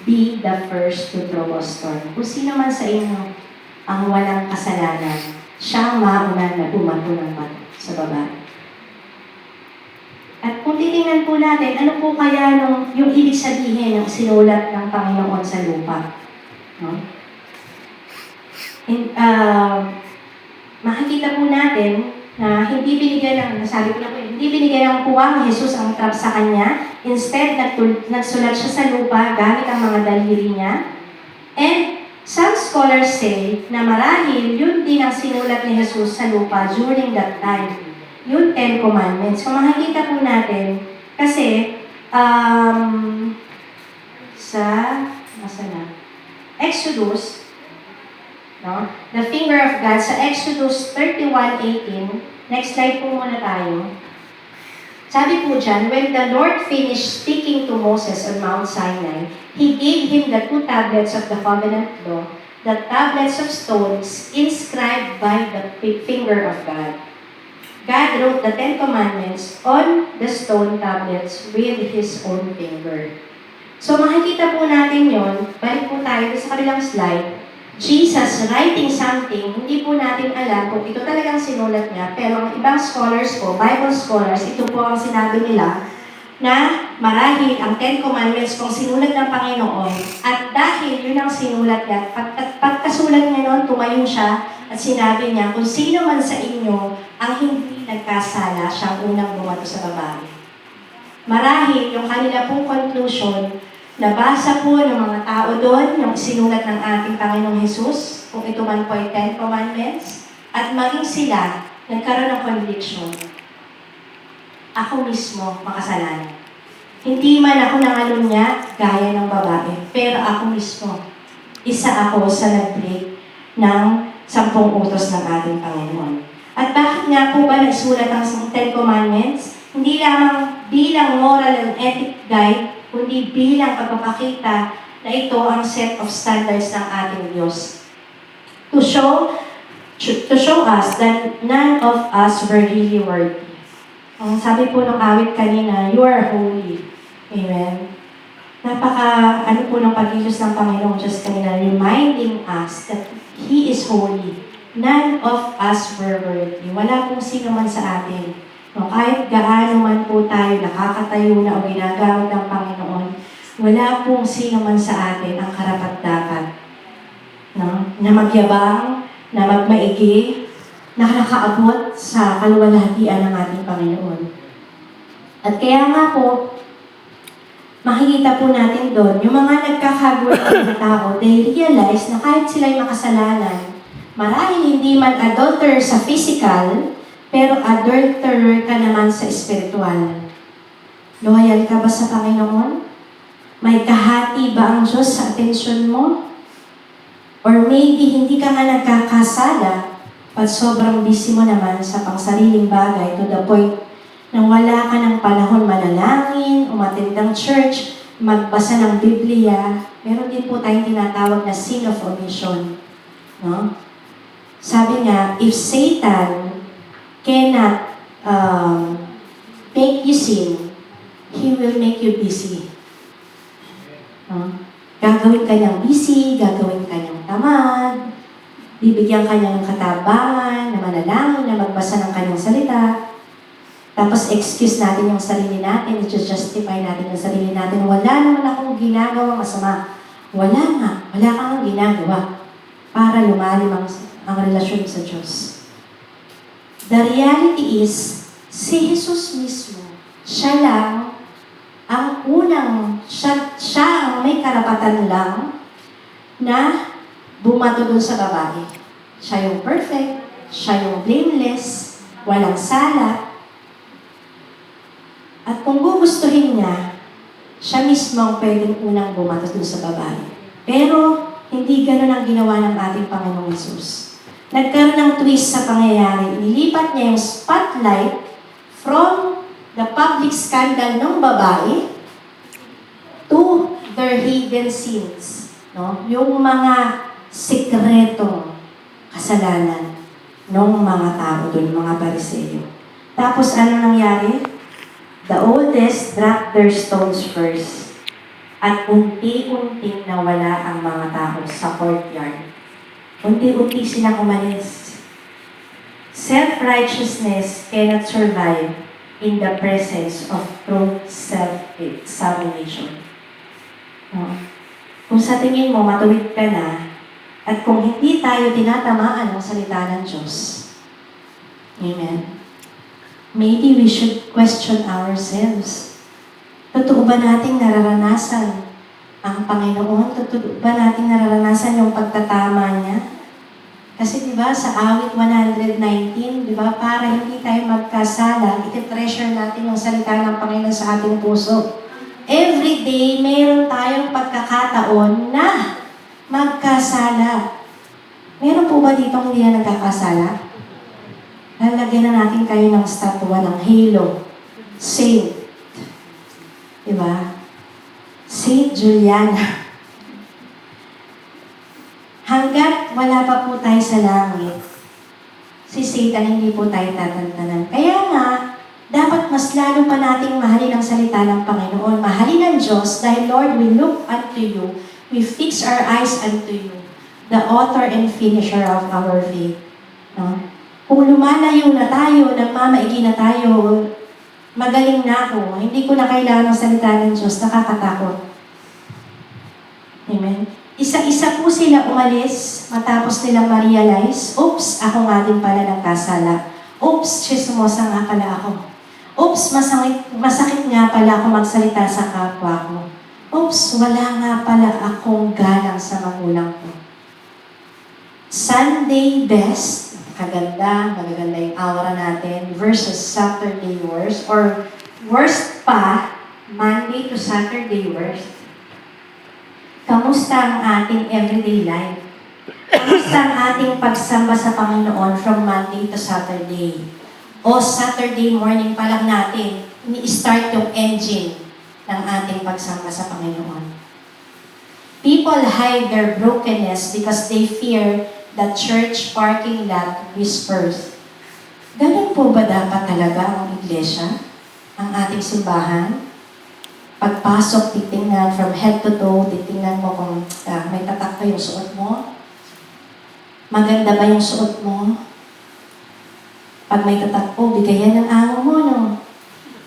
be the first to throw a stone. Kung sino man sa inyo ang walang kasalanan, siyang mauna na bumato ng bato sa babae. At kung titingnan po natin, ano po kaya yung ibig sabihin ng sinulat ng Panginoon sa lupa? No? Makikita po natin na hindi binigyan ng puwang ni Jesus ang trap sa kanya. Instead, nagsulat siya sa lupa gamit ang mga daliri niya. And some scholars say na marahil yun din ang sinulat ni Jesus sa lupa during that time. Yung 10 Commandments. Kung makikita po natin, kasi Exodus, no? The finger of God, sa Exodus 31:18, next slide po muna tayo. Sabi po dyan, when the Lord finished speaking to Moses on Mount Sinai, He gave him the 2 tablets of the covenant law, the tablets of stones inscribed by the finger of God. God wrote the 10 Commandments on the stone tablets with His own finger. So makikita po natin yon. Balik po tayo sa kabilang slide. Jesus writing something, hindi po natin alam kung ito talagang sinulat niya, pero ang ibang scholars po, Bible scholars, ito po ang sinabi nila, na marahil ang 10 Commandments kung sinulat ng Panginoon, at dahil yun ang sinulat niya, pagkasulat niya noon, tumayo siya, at sinabi niya, kung sino man sa inyo ang hindi nagkasala, siya ang unang bumato sa babae. Marahil yung kanila pong conclusion, nabasa po ng mga tao doon, yung sinulat ng ating Panginoong Hesus, kung ito man po ay 10 Commandments, at maging sila, nagkaroon ng conviction. Ako mismo makasalanan. Hindi man ako nangalunya gaya ng babae, pero ako mismo, isa ako sa nag-break ng 10 utos ng ating Panginoon. At bakit nga po ba nagsulat ang 10 Commandments? Hindi lamang bilang moral and ethic guide, kundi bilang pagpapakita na ito ang set of standards ng ating Diyos. To show us that none of us were really worthy. Ang sabi po ng awit kanina, you are holy. Amen. Ano po ng pag-ilos ng Panginoong Diyos kanina, reminding us that He is holy. None of us were worthy. Wala pong sino man sa atin. No, kahit gaano man po tayo nakakatayo na o ginagamit ng Panginoon, wala pong sino man sa atin ang karapat-dapat. No? Na magyabang, na magmaigi, na nakaabot sa kaluwalhatian ng ating Panginoon. At kaya nga po, makikita po natin doon, yung mga nagkakagulat ng tao, they realize na kahit sila'y makasalanan, marahil hindi man adulterer sa physical, pero adulterer ka naman sa spiritual. Loyal ka ba sa Panginoon? May kahati ba ang Diyos sa atensyon mo? Or maybe hindi ka nga nagkakasala, but sobrang busy mo naman sa pangsariling bagay to the point na wala ka ng panahon manalangin, umattend ng church, magbasa ng Biblia. Meron din po tayong tinatawag na sin of omission. No? Sabi nga, if Satan cannot make you sin, he will make you busy. Gagawin ka niyang busy, gagawin ka niyang tamad, bibigyan ka niya ng katabangan, na manalangin, na magbasa ng kanyang salita. Tapos excuse natin yung sarili natin, justify natin yung sarili natin. Wala naman akong ginagawa masama. Wala nga, wala kang ginagawa para lumalim ang relasyon sa Diyos. The reality is, si Jesus mismo, siya lang ang unang, siya ang may karapatan lang na bumato dun sa babae. Siya yung perfect, siya yung blameless, walang sala. At kung gugustuhin niya, siya mismo ang pwedeng unang bumato dun sa babae. Pero, hindi ganun ang ginawa ng ating Panginoong Hesus. Nagkaroon ng twist sa pangyayari. Inilipat niya yung spotlight from the public scandal ng babae to their hidden sins. No? Yung mga sikretong kasalanan ng mga tao doon, mga Pariseo. Tapos ano nangyari? The oldest dropped their stones first. At unti-unting nawala ang mga tao sa courtyard. Unti-unti silang umalis. Self-righteousness cannot survive in the presence of true self-examination. Kung sa tingin mo matuwid ka na, at kung hindi tayo tinatamaan ng salita ng Diyos, amen, maybe we should question ourselves. Totoo ba nating nararanasan ang Panginoon? Totoo ba nating nararanasan yung pagtatama niya? Kasi diba sa awit 119, diba, para hindi tayo magkasala, iti-treasure natin yung salita ng Panginoon sa ating puso. Every day, mayroon tayong pagkakataon na magkasala. Meron po ba dito hindi na nagkakasala? Lalagyan na natin kayo ng statwa ng halo. Saint. Diba? Saint Juliana. Hanggat wala pa po tayo sa langit, si Satan hindi po tayo tatantanan. Kaya nga, dapat mas lalo pa nating mahalin ang salita ng Panginoon. Mahalin ang Diyos dahil Lord, we look unto you. We fix our eyes unto you, the author and finisher of our faith. No? Kung lumalayo na tayo, nagmamaigi na tayo, magaling na ako, hindi ko na kailangan ng salita ng Diyos, nakakatakot. Amen? Isa-isa po sila umalis matapos nilang ma-realize, oops, ako nga din pala nagkasala. Oops, chismosa nga pala ako. Oops, masakit nga pala ako magsalita sa kapwa ko. Oops, wala nga pala akong galang sa magulang ko. Sunday best, magaganda yung aura natin, versus Saturday worst, or worst pa, Monday to Saturday worst. Kamusta ang ating everyday life? Kamusta ang ating pagsamba sa Panginoon from Monday to Saturday? O Saturday morning pa lang natin, ni-start yung engine ng ating pagsamba sa Panginoon. People hide their brokenness because they fear that church parking lot whispers. Ganun po ba dapat talaga ang iglesia? Ang ating simbahan? Pagpasok, titingnan from head to toe, titingnan mo kung may tatak pa yung suot mo. Maganda ba yung suot mo? Pag may tatak po, bigayan ng amo mo, no?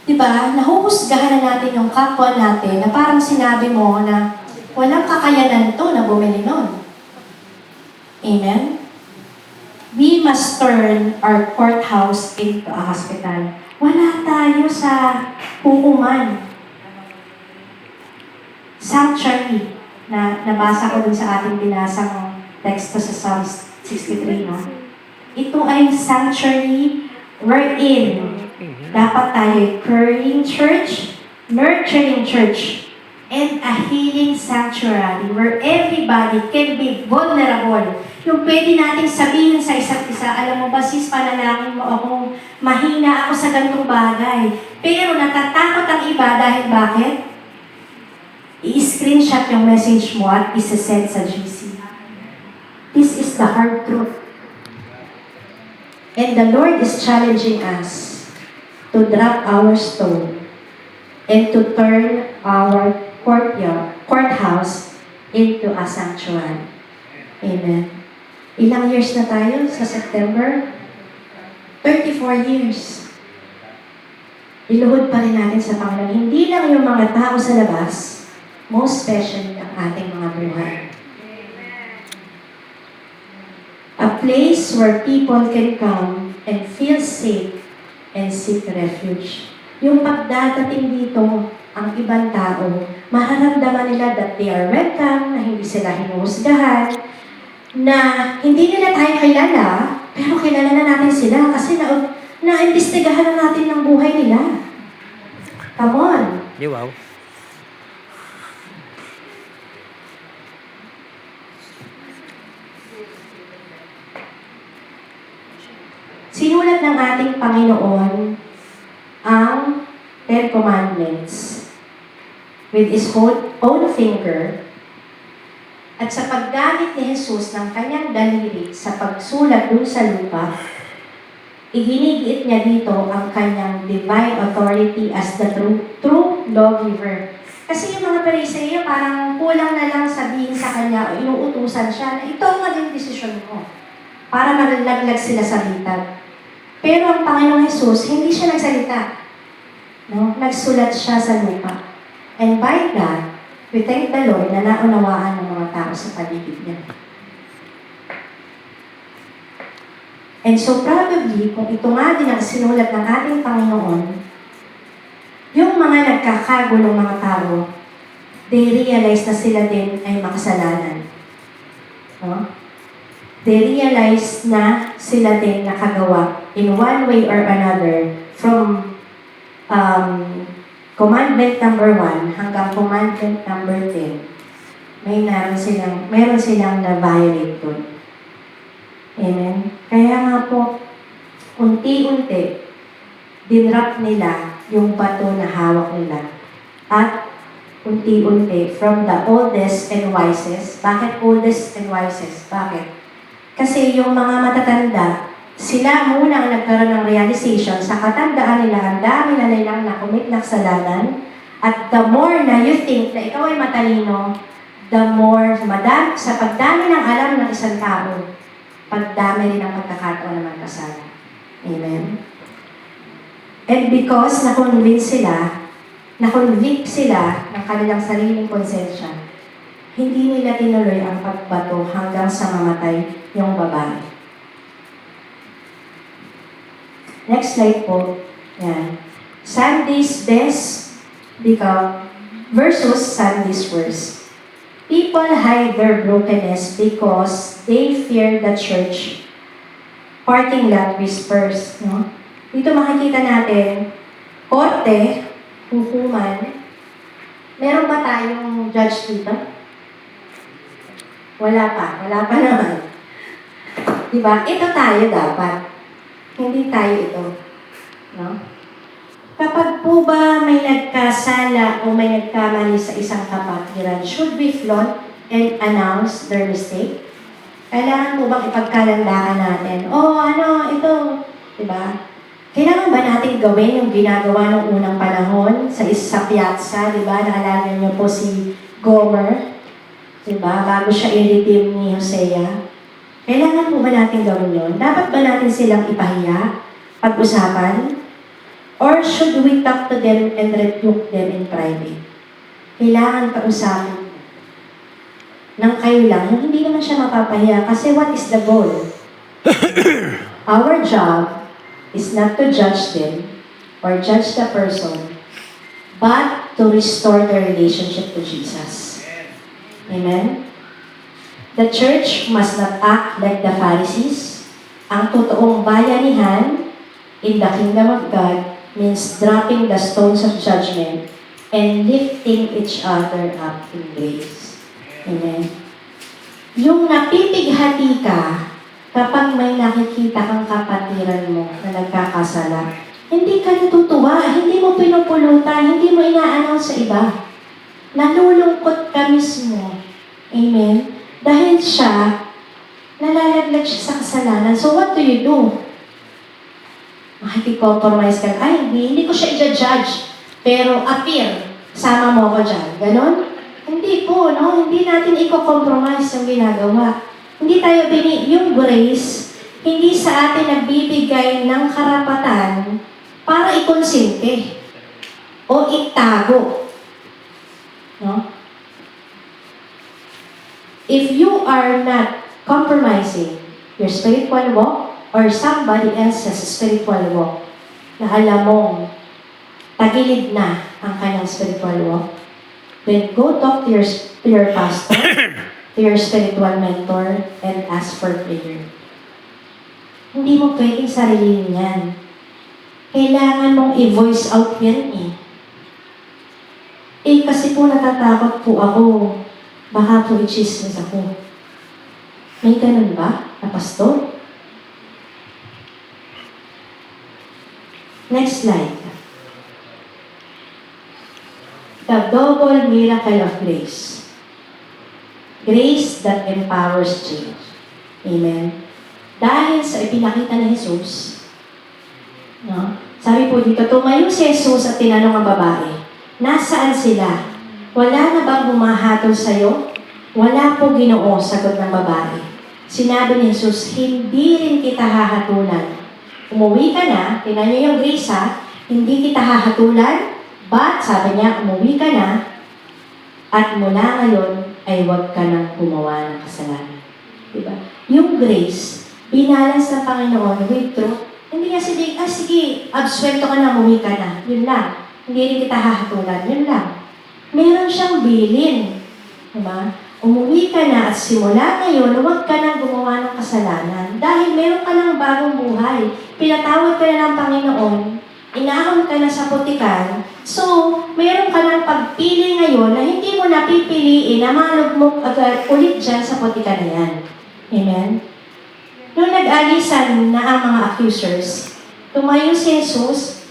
Diba? Nahuhusgahan na natin yung kapwa natin na parang sinabi mo na walang kakayanan to na bumili nun. Amen? We must turn our courthouse into a hospital. Wala tayo sa hukuman. Sanctuary na nabasa ko dun sa ating binasang teksto sa Psalm 63, no? Ito ay sanctuary wherein dapat tayo praying church, nurturing church, and a healing sanctuary where everybody can be vulnerable. Yung pwede nating sabihin sa isa't isa, alam mo ba sis, panalangin mo ako, mahina ako sa ganitong bagay. Pero natatakot ang iba dahil bakit? I-screenshot yung message mo at isa-send sa GC. This is the hard truth. And the Lord is challenging us to drop our stone and to turn our courthouse into a sanctuary. Amen. Ilang years na tayo sa September? 34 years. Iluhod pa rin natin sa Panginoon. Hindi lang yung mga tao sa labas, most especially ang ating mga buhay. A place where people can come and feel safe and seek refuge. Yung pagdadating dito, ang ibang tao, mararamdaman nila that they are welcome, na hindi sila hinuhusgahan, na hindi nila tayo kilala, pero kilala na natin sila kasi na-imbestigahan na natin ng buhay nila. Come on. Wow. Sinulat ng ating Panginoon ang Ten Commandments with His own finger at sa paggamit ni Jesus ng kanyang daliri sa pagsulat dun sa lupa, iginigiit niya dito ang kanyang divine authority as the true lawgiver. Kasi yung mga Pariseo parang kulang na lang sabihin sa kanya o inuutusan siya na ito ang maging desisyon mo para malalaglag sila sa bitag. Pero ang Panginoong Jesus, hindi siya nagsalita. No? Nagsulat siya sa lupa. And by that, we thank the Lord na naunawaan ng mga tao sa paligid niya. And so probably, kung ito nga din ang sinulat ng ating Panginoon, yung mga nagkakagulong mga tao, they realize na sila din ay makasalanan. No? They realize na sila din nakagawa in one way or another from commandment number 1 hanggang commandment number 10. Meron silang na-violate doon. Amen? Kaya nga po, unti-unti, dinrap nila yung bato na hawak nila. At unti-unti, from the oldest and wisest. Bakit oldest and wisest? Bakit? Kasi yung mga matatanda, sila muna ang nagkaroon ng realization sa katandaan nila, ang dami na nilang nakumit na kasalanan, at the more na you think na ikaw ay matalino, the more sa pagdami ng alam ng isang tao, pagdami rin ang pagkakataon na magkasala. Amen? And because na-convict sila ng kanilang sariling konsensya, hindi nila tinuloy ang pagbato hanggang sa mamatay yung babae. Next slide po. Yan. Sunday's best versus Sunday's worst. People hide their brokenness because they fear the church parking lot whispers. No? Dito makikita natin, korte, hukuman. Meron ba tayong judge dito? Wala pa naman. Diba? Ito tayo dapat. Hindi tayo ito. No? Kapag po ba may nagkasala o may nagkamali sa isang kapatiran, should we flaunt and announce their mistake? Kailangan po bang ipagkalandakan natin? Ito. Diba? Kailangan ba natin gawin yung ginagawa ng unang panahon sa piazza? Diba? Naalala niyo po si Gomer? Diba? Bago siya i-redeem ni Hosea. Kailangan po ba natin gawin yun? Dapat ba natin silang ipahiya? Pag-usapan? Or should we talk to them and rebuke them in private? Kailangan kausapin nang kayo lang. Hindi naman siya mapapahiya kasi what is the goal? Our job is not to judge them or judge the person, but to restore the relationship to Jesus. Amen? The church must not act like the Pharisees. Ang totoong bayanihan in the kingdom of God means dropping the stones of judgment and lifting each other up in grace. Amen. Yung napipighati ka kapag may nakikita kang kapatiran mo na nagkakasala, hindi ka natutuwa, hindi mo pinupulutan, hindi mo ina-announce sa iba. Nalulungkot ka mismo. Amen. Dahil siya, nalalaglag siya sa kasalanan. So what do? Makikicompromise ka, hindi ko siya i-judge. Pero appear, sama mo ako dyan. Ganon? Hindi po, no? Hindi natin i-compromise yung ginagawa. Hindi tayo yung grace, hindi sa atin nagbibigay ng karapatan para ikonsinte o itago. No? If you are not compromising your spiritual walk, or somebody else's spiritual walk, na alam mong tagilid na ang kanyang spiritual walk, then go talk to your pastor, to your spiritual mentor, and ask for prayer. Hindi mo pwedeng sarilin yan. Kailangan mong i-voice out yan kasi po natatakot po ako. Baka po i-chismis ako. May ganun ba, na pastor? Next slide. The double miracle of grace. Grace that empowers change. Amen. Dahil sa ipinakita ni Jesus, no? Sabi po dito, tumayo si Jesus at tinanong ang babae, nasaan sila? Wala na bang humahatol sa'yo? Wala po, Ginoo, sagot ng babae. Sinabi ni Jesus, hindi rin kita hahatulan. Umuwi ka na, tingnan niyo yung grace hindi kita hahatulan, but sabi niya, umuwi ka na, at mula ngayon ay huwag ka nang gumawa ng kasalanan. Diba? Yung grace, binalance ng Panginoon with truth. Hindi niya sabihin, sige, absuelto ka na, umuwi ka na. Yun lang. Hindi rin kita hahatulan. Yun lang. Meron siyang bilin. Diba? Umuwi ka na at simula ngayon, huwag ka nang gumawa ng kasalanan. Dahil meron ka ng bagong buhay. Pinatawad ka na ng Panginoon. Inahon ka na sa putikan. So, meron ka ng pagpili ngayon na hindi mo napipiliin na malugmok agad ulit dyan sa putikan na yan. Amen? Nung nag-alisan na ang mga accusers, tumayo si Jesus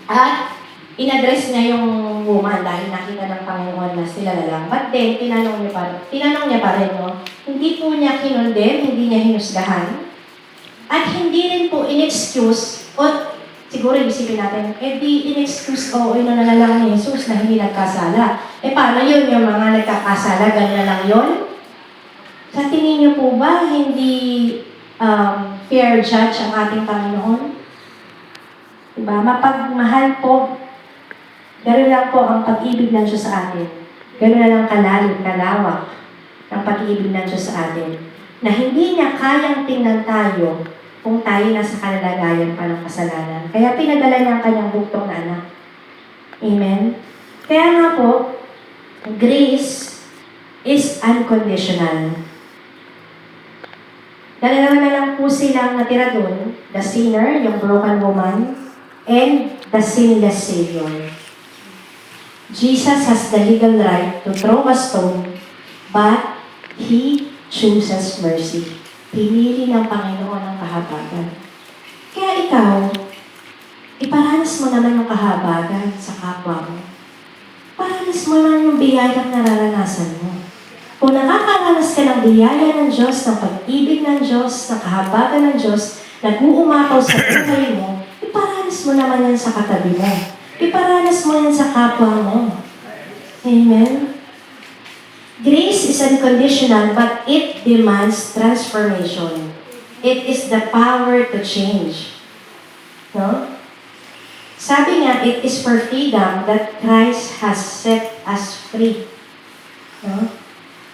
at in-address niya yung woman dahil nakita ng Panginoon na sila na lang. But then, tinanong niya pa rin, no? Hindi po niya kinondem, hindi niya hinusgahan. At hindi rin po in-excuse, o siguro isipin natin, di in-excuse o inunalalang ni Jesus na hindi nagkasala. Paano yun? Yung mga nagkakasala, ganyan lang yun? Sa tingin niyo po ba, hindi fair judge ang ating Panginoon? Diba? Mapagmahal po. Gano'n lang po ang pag-ibig ng Diyos sa atin. Gano'n na lang kalalim, kalawak ang pag-ibig ng Diyos sa atin. Na hindi niya kayang tingnan tayo kung tayo nasa kalagayan pa ng kasalanan. Kaya pinadala niya ang kanyang buktong na anak Amen? Kaya nga po, grace is unconditional. Dalawa na lang po silang natira doon, the sinner, yung broken woman, and the sinless Savior. Jesus has the legal right to throw a stone, but He chooses mercy. Pinili ng Panginoon ang kahabagan. Kaya ikaw, iparanas mo naman yung kahabagan sa kapwa mo. Paranas mo naman yung biyayang nararanasan mo. Kung nakakaranas ka ng biyaya ng Diyos, ng pag-ibig ng Diyos, ng kahabagan ng Diyos, nag-uumapaw sa buhay mo, iparanas mo naman yan sa katabi mo. Iparanas mo yan sa kapwa mo. Amen? Grace is unconditional, but it demands transformation. It is the power to change. No? Sabi nga, it is for freedom that Christ has set us free. No?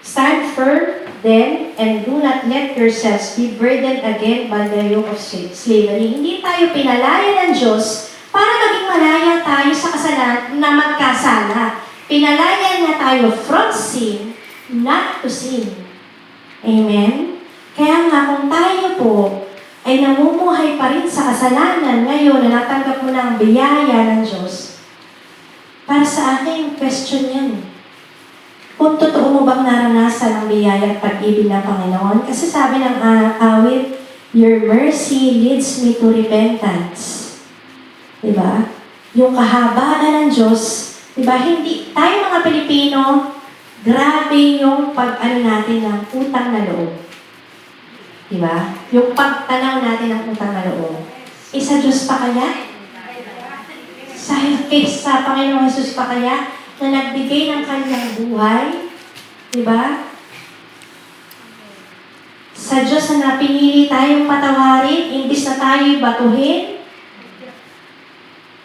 Stand firm, then, and do not let yourselves be burdened again by the yoke of slavery. Hindi tayo pinalaya ng Diyos para maging malaya tayo sa kasalanan na magkasala. Pinalaya niya tayo from sin, not to sin. Amen? Kaya nga kung tayo po ay namumuhay pa rin sa kasalanan ngayon na natanggap mo ng biyaya ng Diyos, para sa akin, question yan. Kung totoo mo bang naranasan ang biyaya at pag-ibig ng Panginoon? Kasi sabi ng awit, your mercy leads me to repentance. Diba? Yung kahabaan ng Diyos, diba? Hindi, tayo mga Pilipino, grabe yung pag-ano natin ng utang na loob. Diba? Yung pagtanaw natin ng utang na loob. Sa Diyos pa kaya? Sa Panginoong Jesus pa kaya? Na nagbigay ng kanyang buhay? Diba? Sa Diyos na pinili tayong patawarin, imbis na tayo'y batuhin?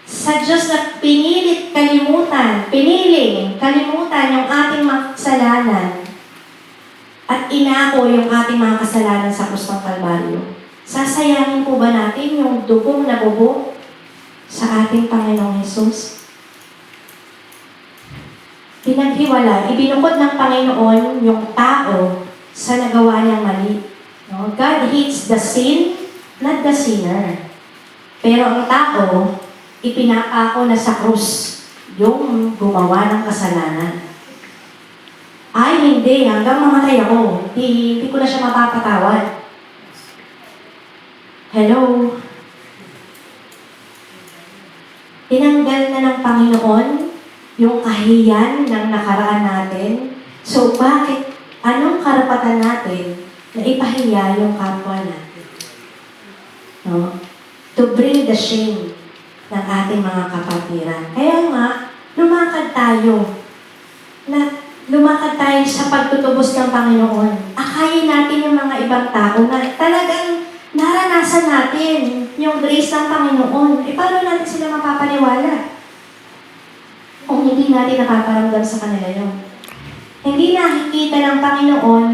Sa Diyos na piniling kalimutan yung ating mga kasalanan at inako yung ating mga kasalanan sa krus ng Kalbaryo. Sasayangin po ba natin yung dugong na bubo sa ating Panginoong Hesus? Pinaghiwala, ibinukod ng Panginoon yung tao sa nagawa niyang mali. No? God hates the sin, not the sinner. Pero ang tao, ipinapako na sa krus yung gumawa ng kasalanan. Ay, hindi. Hanggang mamatay ako. Hindi ko na siya mapapatawad. Hello? Tinanggal na ng Panginoon yung kahiyan ng nakaraan natin. So, bakit? Anong karapatan natin na ipahiya yung kapwa natin? No? To bring the shame ng ating mga kapatiran. Kaya nga, lumakad tayo sa pagtutubos ng Panginoon. Akayin natin yung mga ibang tao na talagang naranasan natin yung grace ng Panginoon. Paano natin sila mapapaniwala? Kung hindi natin napaparamdam sa kanila yun. Hindi nakikita ng Panginoon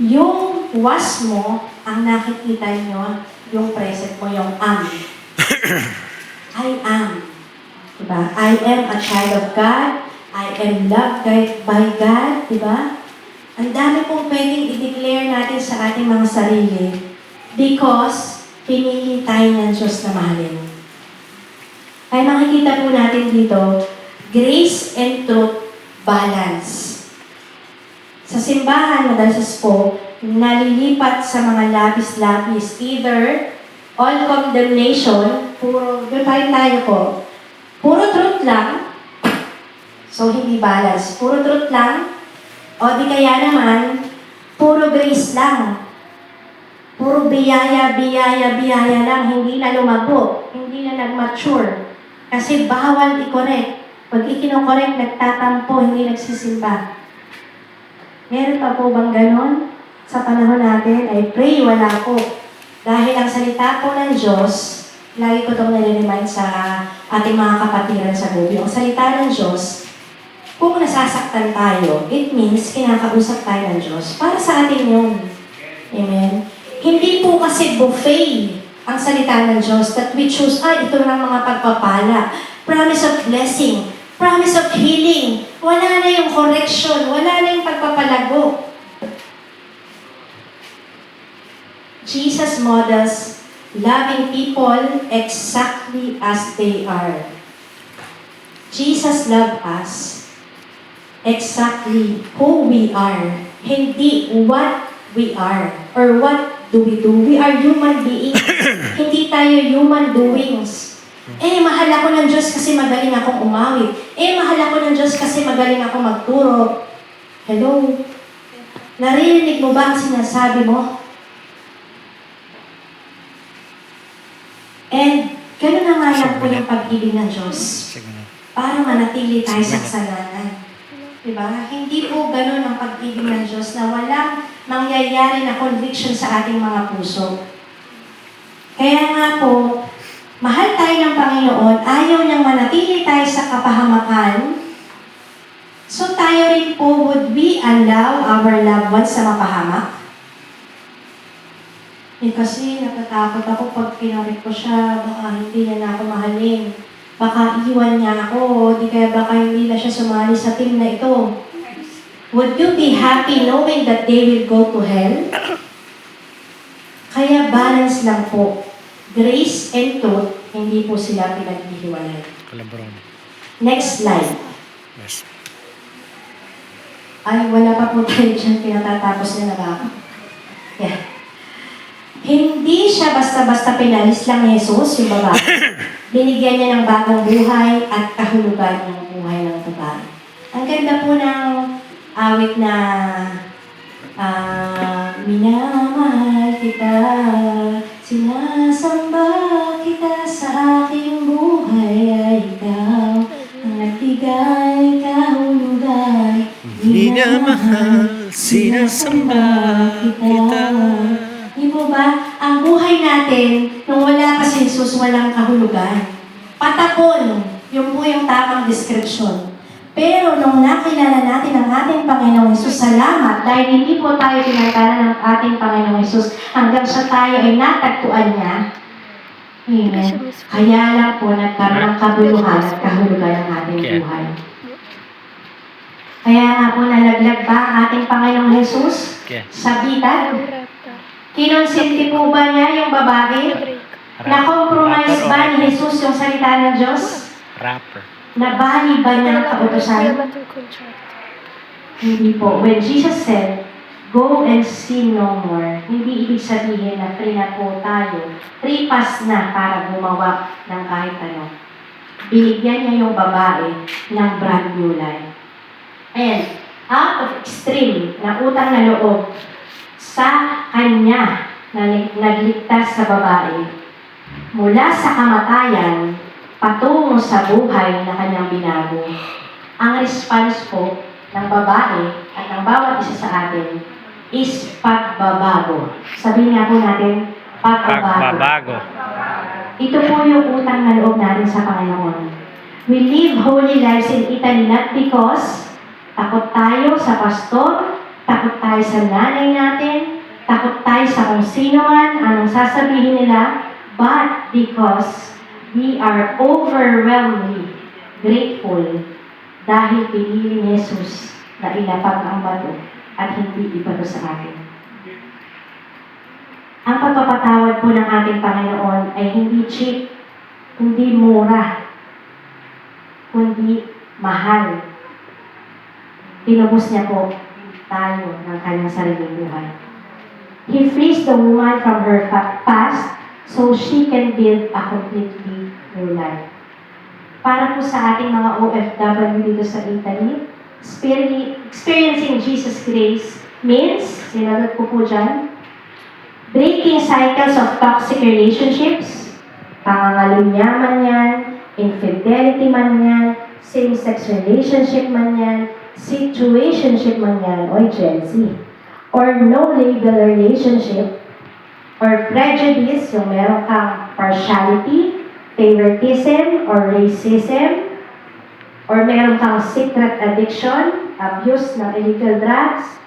yung was mo, ang nakikita nyo, yung present mo, yung am. I am. Diba? I am a child of God. I am loved by God. Diba? Ang dami pong pwedeng i-declare natin sa ating mga sarili because pinili tayo ng Diyos na mahalin. Kaya makikita po natin dito, grace and truth balance. Sa simbahan, madalas po, nalilipat sa mga labis-labis. Either all condemnation, doon pa rin tayo po. Puro truth lang, so hindi balance. Puro truth lang, o di kaya naman, puro grace lang. Puro biyaya lang, hindi na lumago, hindi na nag-mature. Kasi bawal i-correct. Pag ikinokorek, nagtatampo, hindi nagsisimba. Meron pa po bang ganon? Sa panahon natin, I pray wala po. Dahil ang salita po ng Diyos, lagi ko itong nare-remind sa ating mga kapatiran sa Biblia. Ang salita ng Diyos, kung nasasaktan tayo, it means kinakausap tayo ng Diyos. Para sa atin yun. Amen? Hindi po kasi buffet ang salita ng Diyos that we choose, ito lang mga pagpapala. promise of blessing, promise of healing. Wala na yung correction, wala na yung pagpapalago. Jesus models loving people exactly as they are. Jesus loved us exactly who we are, hindi what we are or what do we do. We are human beings, hindi tayo human doings. Mahal ako ng Diyos kasi magaling akong umawit. Mahal ako ng Diyos kasi magaling akong magturo. Hello? Naririnig mo ba ang sinasabi mo? And gano'n na nga lang po yung pag-ibig ng Diyos para manatili tayo sa kasalanan. Diba? Hindi po gano'n ang pag-ibig ng Diyos na walang mangyayari na conviction sa ating mga puso. Kaya nga po, mahal tayo ng Panginoon, ayaw niyang manatili tayo sa kapahamakan. So tayo rin po, would we allow our loved ones sa mapahamak? Kasi natatakot ako pag pinarik ko siya, baka hindi niya na ako mahalin. Baka iwan niya ako, di kaya baka hindi na siya sumali sa team na ito. Would you be happy knowing that they will go to hell? Kaya balance lang po. Grace and truth, hindi po sila pinaghihiwalay. Next slide. Yes. Ay, wala pa po tayo dyan, pinatatapos na ba ako? Yeah. Hindi siya basta-basta pinalis lang ni Jesus, yung babae. Binigyan niya ng bagong buhay at kahulugan ng buhay ng babae. Ang ganda po ng awit na minamahal kita, sinasamba kita sa aking buhay ay ikaw ang nagbigay kahulugan. Minamahal, sinasamba kita. Di po ba, ang buhay natin, nung wala pa si Jesus, walang kahulugan. Patapon, yun po yung tamang description. Pero nung nakilala natin ang ating Panginoong Hesus, salamat dahil hindi po tayo pinagkala ng ating Panginoong Hesus hanggang sa tayo ay natagpuan niya. Amen. Kaya lang po nagkaroon ng kabuluhan at kahulugan ng ating buhay. Kaya nga po nalaglag ba ang ating Panginoong Hesus sa bitag? Kinonsinti po ba niya yung babae? Na-compromise ba ni Jesus yung salita ng Diyos? Rapper. Nabali ba niya ang kautosan? Hindi po. When Jesus said, go and sin no more, hindi ibig sabihin na free na po tayo. Free pass na para gumawa ng kahit ano. Binigyan niya yung babae ng brand new life. And out of extreme na utang na loob sa kanya na nagligtas sa babae mula sa kamatayan patungo sa buhay na kanyang binago. Ang response po ng babae at ng bawat isa sa atin is pagbabago. Sabihin nga po natin, pagbabago. Ito po yung utang na loob natin sa Panginoon. We live holy lives in Italy not because takot tayo sa pastor, takot tayo sa nanay natin, takot tayo sa kung sino man, anong sasabihin nila, but because we are overwhelmingly grateful dahil pinili ni Jesus na ilapag ang bato at hindi ibato sa atin. Ang pagpapatawad po ng ating Panginoon ay hindi cheap, hindi mura, kundi mahal. Tinubos niya po tayo ng kanyang sariling buhay. He frees the woman from her past so she can build a completely new life. Para po sa ating mga OFW dito sa Italy, experiencing Jesus' grace means, sinalot ko po dyan, breaking cycles of toxic relationships, pangangalunya man yan, infidelity man yan, same-sex relationship man yan, situationship man yan, o Gen Z, or no-label relationship, or prejudice, yung meron kang partiality, favoritism, or racism, or meron kang secret addiction, abuse ng illegal drugs,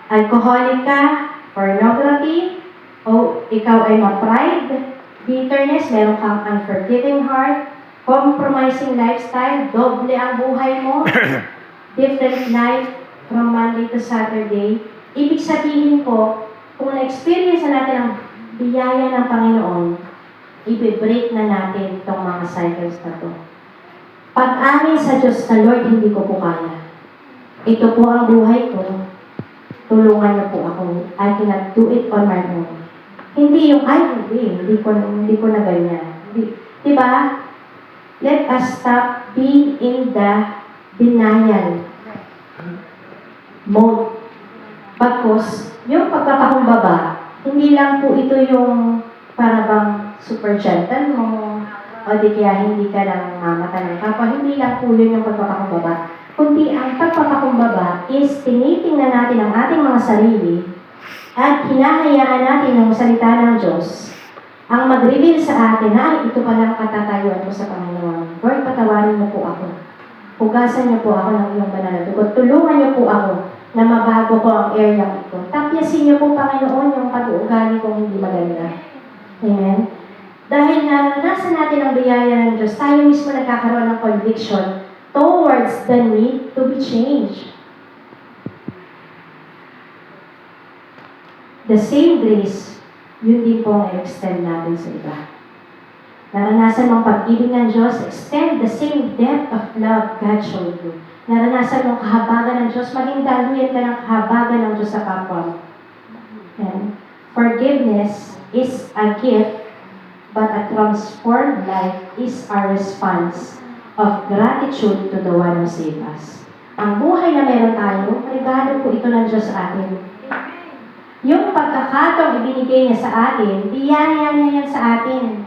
alcoholic ka, pornography, o ikaw ay ma-pride, bitterness, meron kang unforgiving heart, Compromising lifestyle, doble ang buhay mo. Different life from Monday to Saturday. Ibig sabihin po, kung na-experience na natin ang biyaya ng Panginoon, i-break na natin itong mga cycles na to. Pag-amin sa Diyos na, Lord, hindi ko po kaya. Ito po ang buhay ko. Tulungan niyo po ako. I cannot do it on my own. Hindi yung, hindi ko na ganyan. Diba? Let us stop being in the denial mode. Bagkus, yung pagpapakumbaba, hindi lang po ito yung parabang super gentle mo, o di kaya hindi ka lang mamata ng kapwa. Hindi lang po yun yung pagpapakumbaba. Kundi ang pagpapakumbaba is tinitingnan natin ang ating mga sarili at hinahayaan natin ng salita ng Diyos ang mag-reveal sa atin na ito palang katatayuan mo sa Panginoon. Lord, patawarin mo po ako. Hugasan niyo po ako ng iyong banal na dugo. Tulungan niyo po ako na mabago ko ang area ito. Tapyasin niyo po, Panginoon, yung pag-uugali kong hindi maganda. Amen? Dahil naranasan natin ang biyaya ng Diyos, tayo mismo nagkakaroon ng conviction towards the need to be changed. The same grace, yun din po ang extend natin sa iba. Naranasan mong pag-ibig ng Diyos, extend the same depth of love God showed you. Naranasan mong kahabagan ng Diyos, maging daluyan ka ng kahabagan ng Diyos sa kapwa mo. And forgiveness is a gift, but a transformed life is our response of gratitude to the one who saved us. Ang buhay na meron tayo, regalo po ito ng Diyos sa atin. Yung pagkakataong ibinigay niya sa atin, biyaya niya yan sa atin.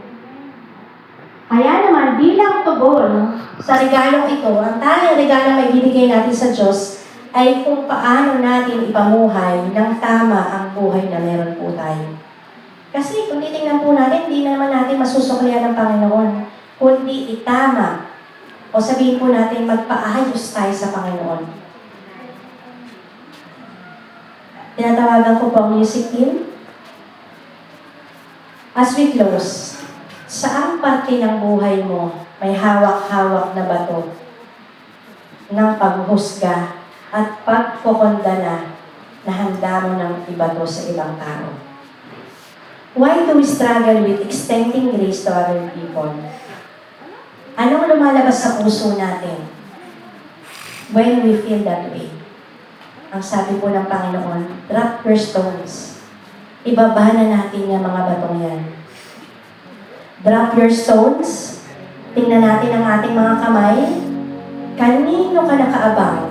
Kaya naman, bilang tugon sa regalong ito, ang tanging regalong may ibinigay natin sa Diyos ay kung paano natin ipamuhay ng tama ang buhay na meron po tayo. Kasi kung titingnan po natin, hindi naman natin masusuklian ng Panginoon, kundi itama o sabihin po natin magpaayos tayo sa Panginoon. Tinatawagan ko po ang music team. As we close, saang parte ng buhay mo may hawak-hawak na bato ng paghusga at pagkukondana na handa mo ng ibato sa ibang tao? Why do we struggle with extending grace to other people? Anong lumalabas sa puso natin when we feel that way? Ang sabi po ng Panginoon, drop your stones. Ibaba na natin yung mga batong yan. Drop your stones. Tingnan natin ang ating mga kamay. Kanino ka nakaabang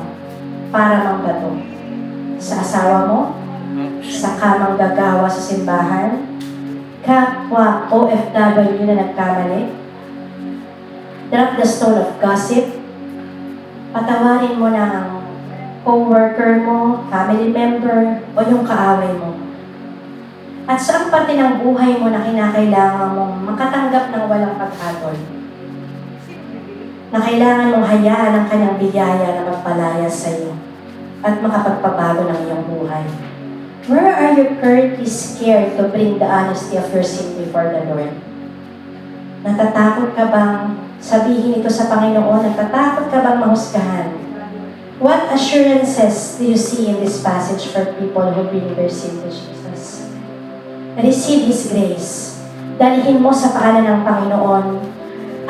para mangbato? Sa asawa mo? Sa kamang gagawa sa simbahan? Kapwa OFW na nagkamali? Drop the stone of gossip. Patawarin mo na ang co-worker mo, family member, o yung kaaway mo. At saan parte ng buhay mo na kinakailangan mong makatanggap ng walang paghatol? Na kailangan mong hayaan ang kanyang biyaya na magpalayas sa iyo at makapagpabago ng iyong buhay. Where are you currently scared to bring the honesty of your sin before the Lord? Natatakot ka bang sabihin ito sa Panginoon? Natatakot ka bang mahusgahan? What assurances do you see in this passage for people who bring their sin to Jesus? Receive His grace. Dalhin mo sa paanan ng Panginoon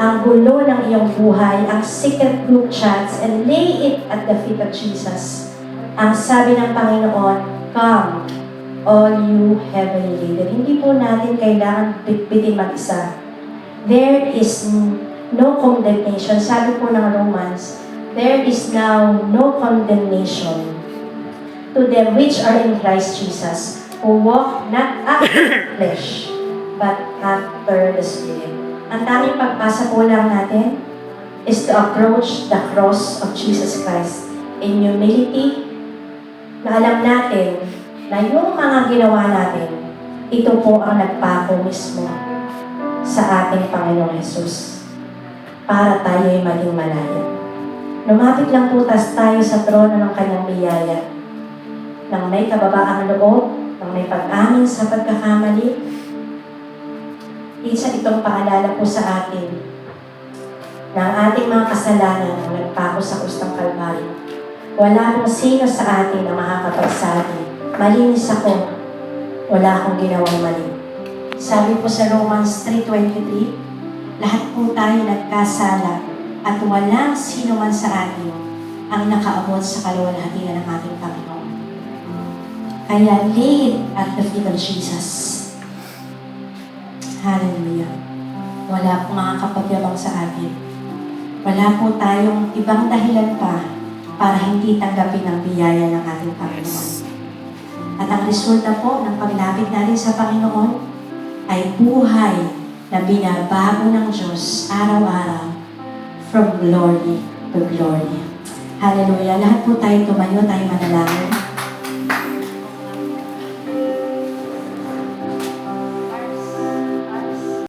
ang gulo ng iyong buhay, ang secret group chats, and lay it at the feet of Jesus. Ang sabi ng Panginoon, come, all you heavily laden. Hindi po natin kailangan bitbitin mag-isa. There is no condemnation. Sabi po ng Romans, there is now no condemnation to them which are in Christ Jesus, who walk not after the flesh, but after the Spirit. Ang tanging pagpasa po lang natin is to approach the cross of Jesus Christ in humility, na alam natin na yung mga ginawa natin, ito po ang nagpako mismo sa ating Panginoong Jesus para tayo'y maging malaya. Lumapit lang po tayo sa trono ng kanyang biyaya, nang may kababaang loob, nang may pag-amin sa pagkakamali. Isa itong paalala po sa atin na ang ating mga kasalanan ang nagpako sa krus ng Kalbaryo. Wala kung sino sa atin na makakapagsabi, malinis ako, wala akong ginawang mali. Sabi po sa Romans 3:23, lahat po tayo nagkasala at walang sino man sa atin ang nakaabot sa kaluwalhatian ng ating Panginoon. Kaya lay it at the feet of Jesus. Hallelujah. Wala po makakapagyabang sa atin. Wala po tayong ibang dahilan pa para hindi tanggapin ang biyaya ng ating Panginoon. At ang resulta po ng paglapit natin sa Panginoon ay buhay na binabago ng Diyos araw-araw from glory to glory. Hallelujah. Lahat po tayo tumayo, tayo manalangin.